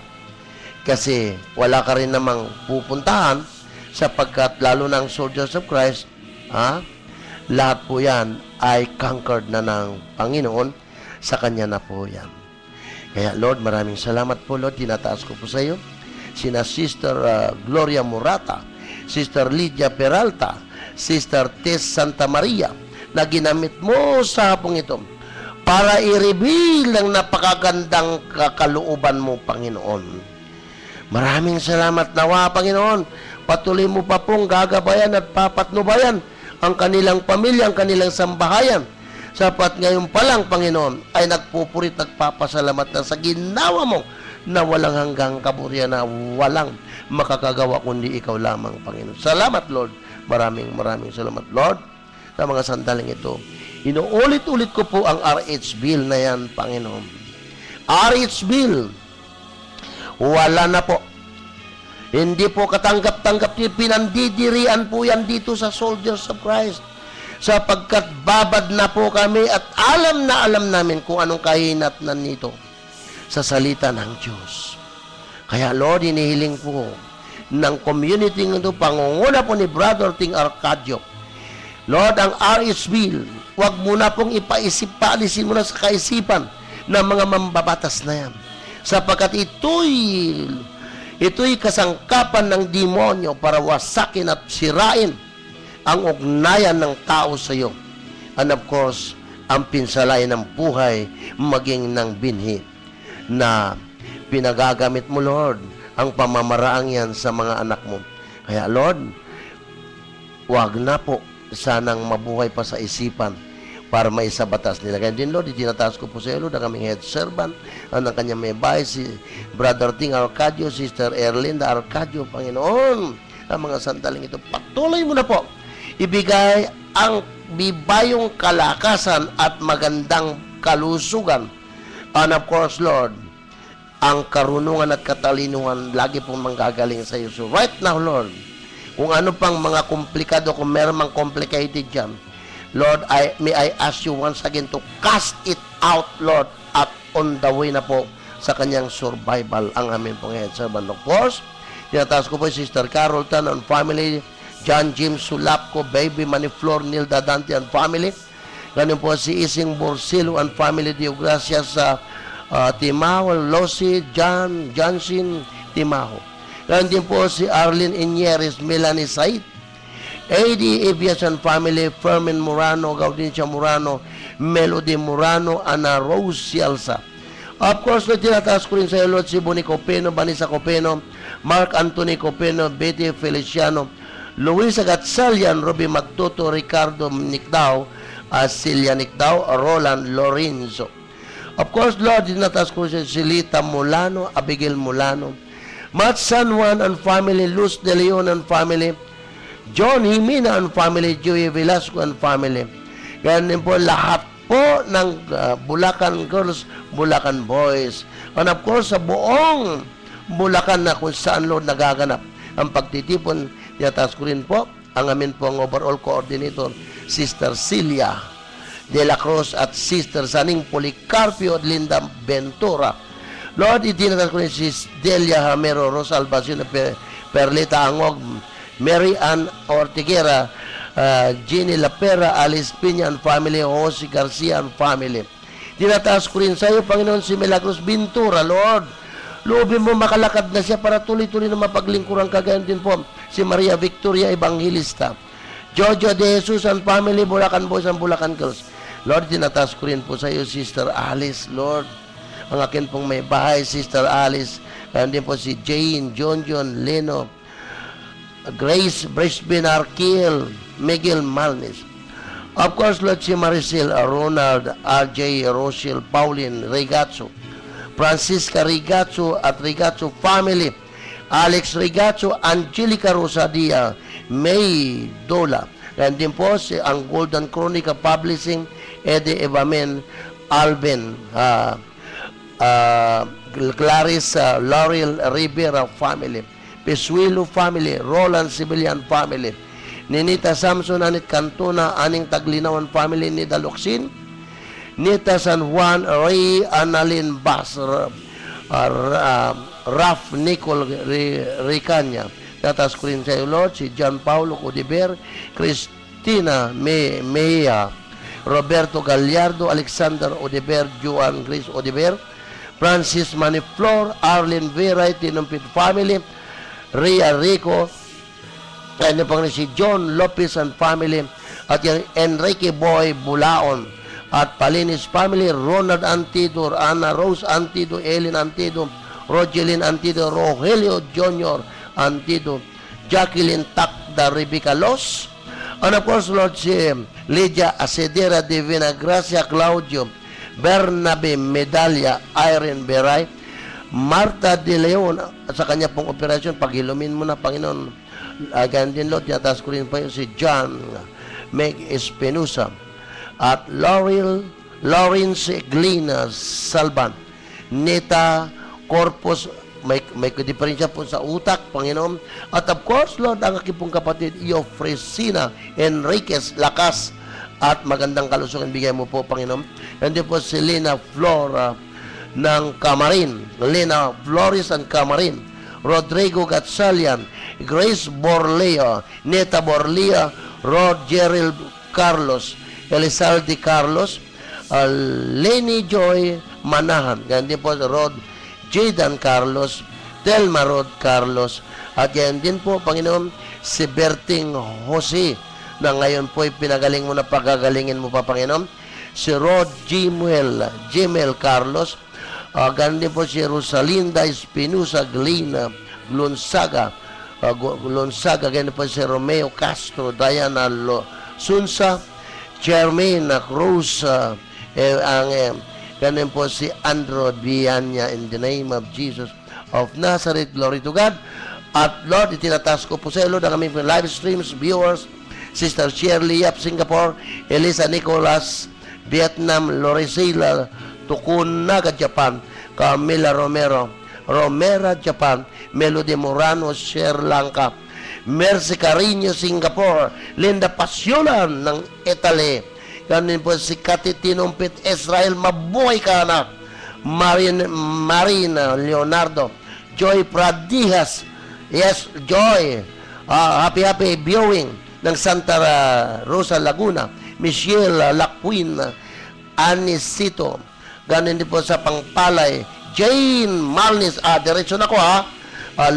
Kasi wala ka rin namang pupuntahan sapagkat lalo ng soldiers of Christ, lahat po yan ay conquered na ng Panginoon, sa Kanya na po yan. Kaya Lord, maraming salamat po Lord, tinataas ko po sa iyo sina Sister Gloria Murata, Sister Lydia Peralta, Sister Tess Santa Maria, na ginamit mo sa hapong ito para i-reveal ang napakagandang kalooban mo, Panginoon. Maraming salamat nawa, Panginoon. Patuloy mo pa pong gagabayan at papatnubayan ang kanilang pamilya, ang kanilang sambahayan. Sapat ngayon pa lang, Panginoon, ay nagpupurit, nagpapasalamat na sa ginawa mo na walang hanggang kaburihan, na walang makakagawa kundi ikaw lamang, Panginoon. Salamat, Lord. Maraming salamat, Lord, sa mga sandaling ito. Inuulit-ulit ko po ang RH bill na yan, Panginoon. RH bill, wala na po. Hindi po katanggap-tanggap, pinandidirian po yan dito sa Soldiers of Christ. Sapagkat babad na po kami at alam na alam namin kung anong kahinatnan nito sa salita ng Diyos. Kaya Lord, inihiling po ng community ng ito, pangunguna po ni Brother Ting Arcadio. Lord, ang RH bill, huwag mo na pong ipaisip, paalisin mo na sa kaisipan ng mga mambabatas na yan. Sapagkat ito'y kasangkapan ng demonyo para wasakin at sirain ang ugnayan ng tao sa iyo. And of course, ang pinsalain ng buhay maging ng binhi na pinagagamit mo, Lord, ang pamamaraang yan sa mga anak mo. Kaya, Lord, wag na po sanang mabuhay pa sa isipan para maisabatas nila. Kaya din, Lord, itinataas ko po sa iyo, Lord, ang aming head servant, ang kanyang may bahay, si Brother Ting Arcadio, Sister Erlinda Arcadio, Panginoon, ang mga sandaling ito. Patuloy mo na po ibigay ang bibayong kalakasan at magandang kalusugan. And of course, Lord, ang karunungan at katalinuhan lagi pong manggagaling sa iyo. So right now, Lord, kung ano pang mga komplikado, kung meron mang complicated dyan, Lord, may I ask you once again to cast it out, Lord, at on the way na po sa kanyang survival ang aming pong head servant. Of course, tinataas ko po Sister Carolton and family, John James Sulapco, Baby Maniflor, Nilda Dante and family. Ganun po si Ising Borsilo and family, Dio Gracias sa Timaho, Losi, Johnson, Timaho. Ganun din po si Arlene Inyeres, Melanie Said, AD Aviation family, Fermin Murano, Gaudincia Murano, Melody Murano, Ana Rose Cialsa. Of course, Lord, tinataas ko rin sa iyo, Lord, si Bonnie Copeno, Vanessa Copeno, Mark Anthony Copeno, Betty Feliciano, Luisa Gatsalian, Ruby Magtuto, Ricardo Nicdao, Celia Nicdao, Roland Lorenzo. Of course, Lord, tinataas ko si Lita Mulano, Abigail Mulano, Matt San Juan and family, Luz De Leon and family, John Jimena and family, Joey Velasco and family. Ganyan po lahat po ng Bulacan Girls, Bulacan Boys. And of course, sa buong Bulacan na kung saan, Lord, nagaganap ang pagtitipon, tinataas ko rin po ang amin po ang overall coordinator, Sister Celia De La Cruz at Sister Saning Policarpio at Linda Ventura. Lord, itinatas ko rin si Delia Hamero, Rosa Albacino, Perlita Angog, Mary Ann Ortiguera, Jenny Lapera, Alice Piña and family, Jose Garcia and family. Tinataas ko rin sa iyo, Panginoon, si Milagros Ventura, Lord. Loobin mo makalakad na siya para tuloy-tuloy na mapaglingkuran. Kagayon din po si Maria Victoria Evangelista, Jojo De Jesus and family, Bulacan Boys and Bulacan Girls. Lord, tinataas ko rin po sa iyo, Sister Alice, Lord. Ang akin pong may bahay, Sister Alice. Kaya din po si Jane, John, Leno, Grace, Brisbane, Arkiel, Miguel Malnes. Of course, Lord, si Maricel, Ronald, RJ, Rochelle, Pauline, Regazzo, Francisca Regazzo at Regazzo family, Alex Regazzo, Angelica Rosadia, May Dola. Kaya din po si ang Golden Chronica Publishing, Eddie Evamen, Alvin, Clarice Laurel Rivera family, Pesuelo family, Roland Civilian family, Ninita Samson Anit Cantona aning Taglinawan family ni Daloksin, Nita San Juan Ray Annalyn Bas, Raf Nicol Ricanya. Tatas ko rin sa iyo, Lord, si John Paulo Odiber, Cristina Mejia, Roberto Gallardo, Alexander Odiber, Juan Grace Odiber, Francis Maniflor, Arlene Vera, Tinumpit family, Ria Rico, ano pang si John Lopez and family, at yung Enrique Boy Bulaon, at Palinis family, Ronald Antido, Ana Rose Antido, Ellen Antido, Rogelyn Antido, Rogelio Jr. Antido, Jacqueline Takda Rebecca Los, and of course, Lord, si Lydia Asedera Divina Gracia Claudio, Bernabe Medalla, Irene Beray, Marta De Leon, sa kanya pong operasyon, paghilumin mo na, Panginoon. Again din, Lord, yatas ko rin pa yun si John Meg Espinosa, at Lawrence Glina Salban, Neta Corpus, may diferensya po sa utak, Panginoon. At of course, Lord, ang aking pong kapatid, Iofresina Enriquez Lakas, at magandang kalusugan bigay mo po, Panginoon. Hindi po si Lina Flora ng Camarin, Lina Flores and Camarin, Rodrigo Gatsalian, Grace Borlea, Neta Borlea, Rod Gerald Carlos, Elizalde Carlos, Lenny Joy Manahan, ganyan po Rod Jadan Carlos, Telma Rod Carlos, at yan din po, Panginoon, si Berting Jose, na ngayon po pinagaling mo na pagagalingin mo pa, Panginoon, si Rod Jimel Carlos, ganyan din po si Rosalinda Espinosa Glina Gonzaga, ganyan po si Romeo Castro, Diana Sunsa, Jermaine Cruz, ganyan po si Andrew Vianya, in the name of Jesus of Nazareth, glory to God. At Lord, itinatas ko po sa iyo, Lord, ang aming live streams, viewers, Sister Shirley Yap, Singapore, Elisa Nicolas, Vietnam, Lorisila Tukunaga, Japan, Camila Romera, Japan, Melody Morano, Sri Lanka, Mercy Carino, Singapore, Linda Pasyolan ng Italy, ganun po si Kati Tinumpit Israel, mabuhay ka na, Marina Leonardo, Joy Pradihas, yes, Joy, happy viewing ng Santa Rosa Laguna, Michelle Laquin, Anisito, ganun din po sa Pangpalay, Jane Malnis, diretso na ko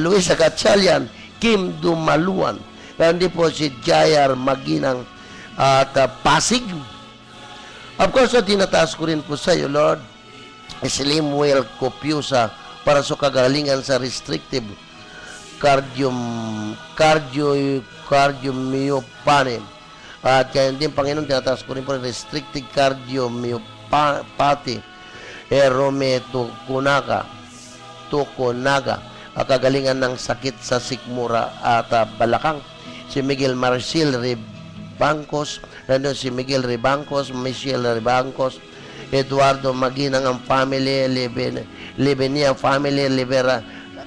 Luisa Gatchalian, Kim Dumaluan, ganun din po si Jayar Maginang, at Pasig. Of course, tinataas ko rin po sa iyo, Lord, Slimwell Copiosa, para sa kagalingan sa restrictive cardiomyopathy. At kaya din, Panginoon, tinataas ko rin po restrictive cardiomyopathy, Rome Tukunaga, kagalingan ng sakit sa sikmura at balakang. Si Miguel Marcel Bancos, nandun si Miguel Ribancos, Michelle Ribancos, Eduardo Maginang ang family, Libenia family,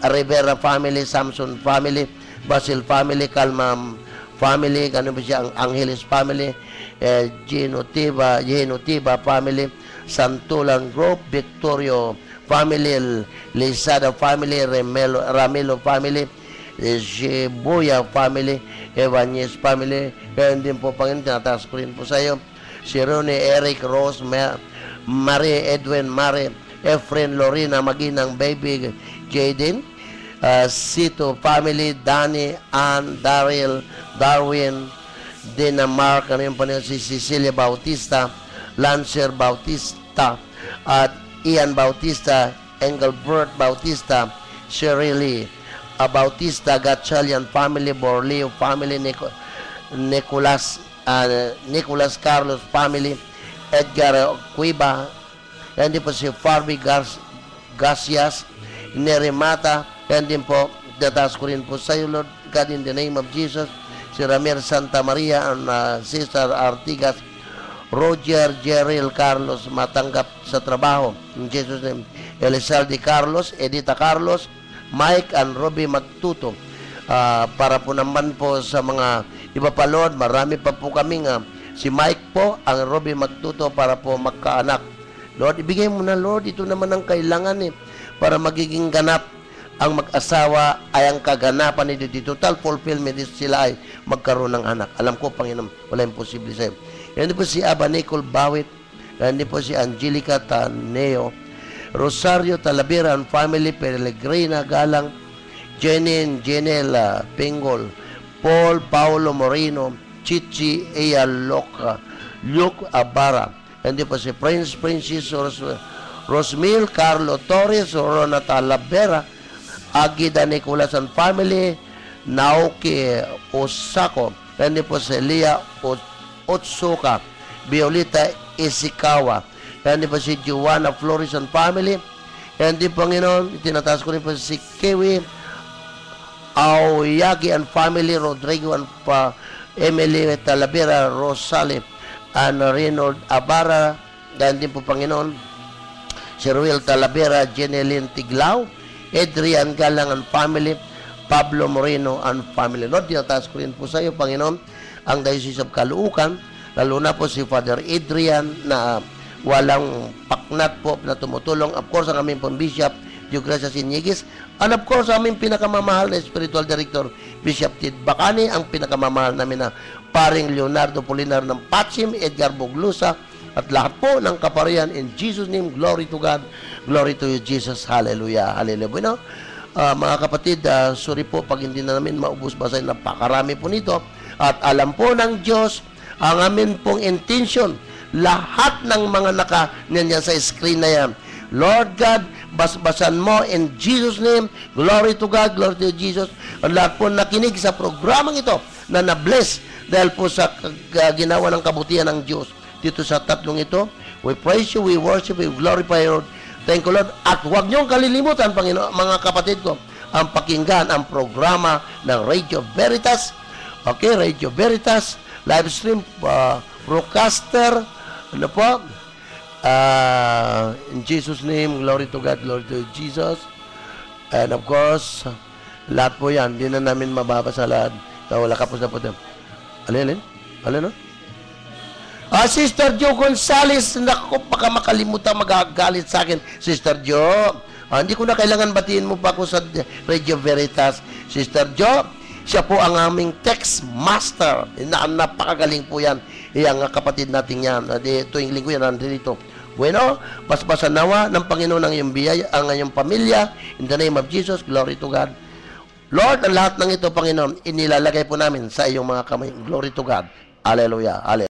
Rivera family, Samson family, Basil family, Calma family, ganun ba siya, ang Angeles family, Geno Tiba family, Santulan Group, Victorio family, Lizada family, Ramelo family, Shibuya family, Evanges family, kaya din po, Panginoon, tinataas ko rin po sa iyo, si Ronnie Eric Rose, Marie Edwin Mare, Efren Lorena Maginang Baby Jaden, Sito family, Danny, Ann, Daryl, Darwin, Dinamarca, ano yung panahon, si Cecilia Bautista, Lancer Bautista, at Ian Bautista, Engelbert Bautista, Shirley Bautista, Gatchalian family, Borleo family, Nicolas Carlos family, Edgar Cuiba, yan din po si Farby Garcias, Nerimata, yan din po, dataas ko rin po sa iyo, Lord God, in the name of Jesus, si Ramir Santa Maria, and Cesar Artigas, Roger Jerrell Carlos matanggap sa trabaho. In Jesus' name. Elizalde Carlos, Edita Carlos, Mike and Robbie Magtuto. Para po naman po sa mga iba pa, Lord, marami pa po kaming si Mike po, ang Robbie Magtuto para po magkaanak. Lord, ibigay mo na, Lord, ito naman ang kailangan para magiging ganap ang mag-asawa ay ang kaganapan nito. Di total fulfillment sila ay magkaroon ng anak. Alam ko, Panginoon, wala imposible sa'yo. Yan po si Aba Nicole Bawit, yan po si Angelica Taneo, Rosario Talavera and family, Pellegrina Galang, Janela Pingol, Paul Paulo Moreno, Chichi Ea Loca, Luke Abara, hindi po si Prince Princess Rosmil, Carlo Torres, Rona Talavera, Agida Nicolas and family, Naoki Osako, hindi po si Lia Otsuka, Violeta Isikawa, hindi po si Joanna Flores and family, hindi Panginoon, itinataas ko rin po si Kiwi Aoyagi and family, Rodrigo and Emily Talavera, Rosale, and Reynold Abara, dan din po Panginoon, si Ruel Talavera, Jeneline Tiglao, Adrian Galang and family, Pablo Moreno and family. Lord, tinataas ko rin po sa iyo, Panginoon, ang Diocese of Caloocan, lalo na po si Father Adrian na walang paknat po na tumutulong. Of course, ang aming pong Bishop, Diogrecia Sinyigis, and of course, aming pinakamamahal na Spiritual Director, Bishop Tid Bacani, ang pinakamamahal namin na paring Leonardo Polinar ng Patsim, Edgar Boglusa, at lahat po ng kaparian. In Jesus' name, glory to God, glory to you, Jesus, hallelujah, hallelujah. Bueno, mga kapatid, sorry po pag hindi na namin maubos basa, napakarami po nito, at alam po ng Diyos, ang amin pong intention, lahat ng mga naka-nyan sa screen na yan, Lord God, basbasan mo in Jesus' name. Glory to God, glory to Jesus. Ang lahat po nakinig sa programang ito na na-bless dahil po sa ginawa ng kabutihan ng Diyos. Dito sa tatlong ito, we praise you, we worship, we glorify you, Lord. Thank you, Lord. At huwag niyong kalilimutan, Panginoon, mga kapatid ko, ang pakinggan ang programa ng Radio Veritas. Okay, Radio Veritas, live stream, broadcaster, ano po? In Jesus' name, glory to God, glory to Jesus. And of course, lahat po yan, hindi na namin mababasa lahat. Wala kapos na po ito. Alin? No? Sister Jo Gonzales, naku, baka makalimutan, magagalit sa akin. Sister Jo, hindi ko na kailangan batiin mo pa ako sa Radio Veritas. Sister Jo, siya po ang aming text master. Napakagaling po yan. Ang kapatid natin yan. Tuwing linggo yan, nandito. Bueno, basbasan nawa ng Panginoon ang iyong biyaya, ang iyong pamilya. In the name of Jesus, glory to God. Lord, ang lahat ng ito, Panginoon, inilalagay po namin sa iyong mga kamay. Glory to God. Hallelujah. Hallelujah.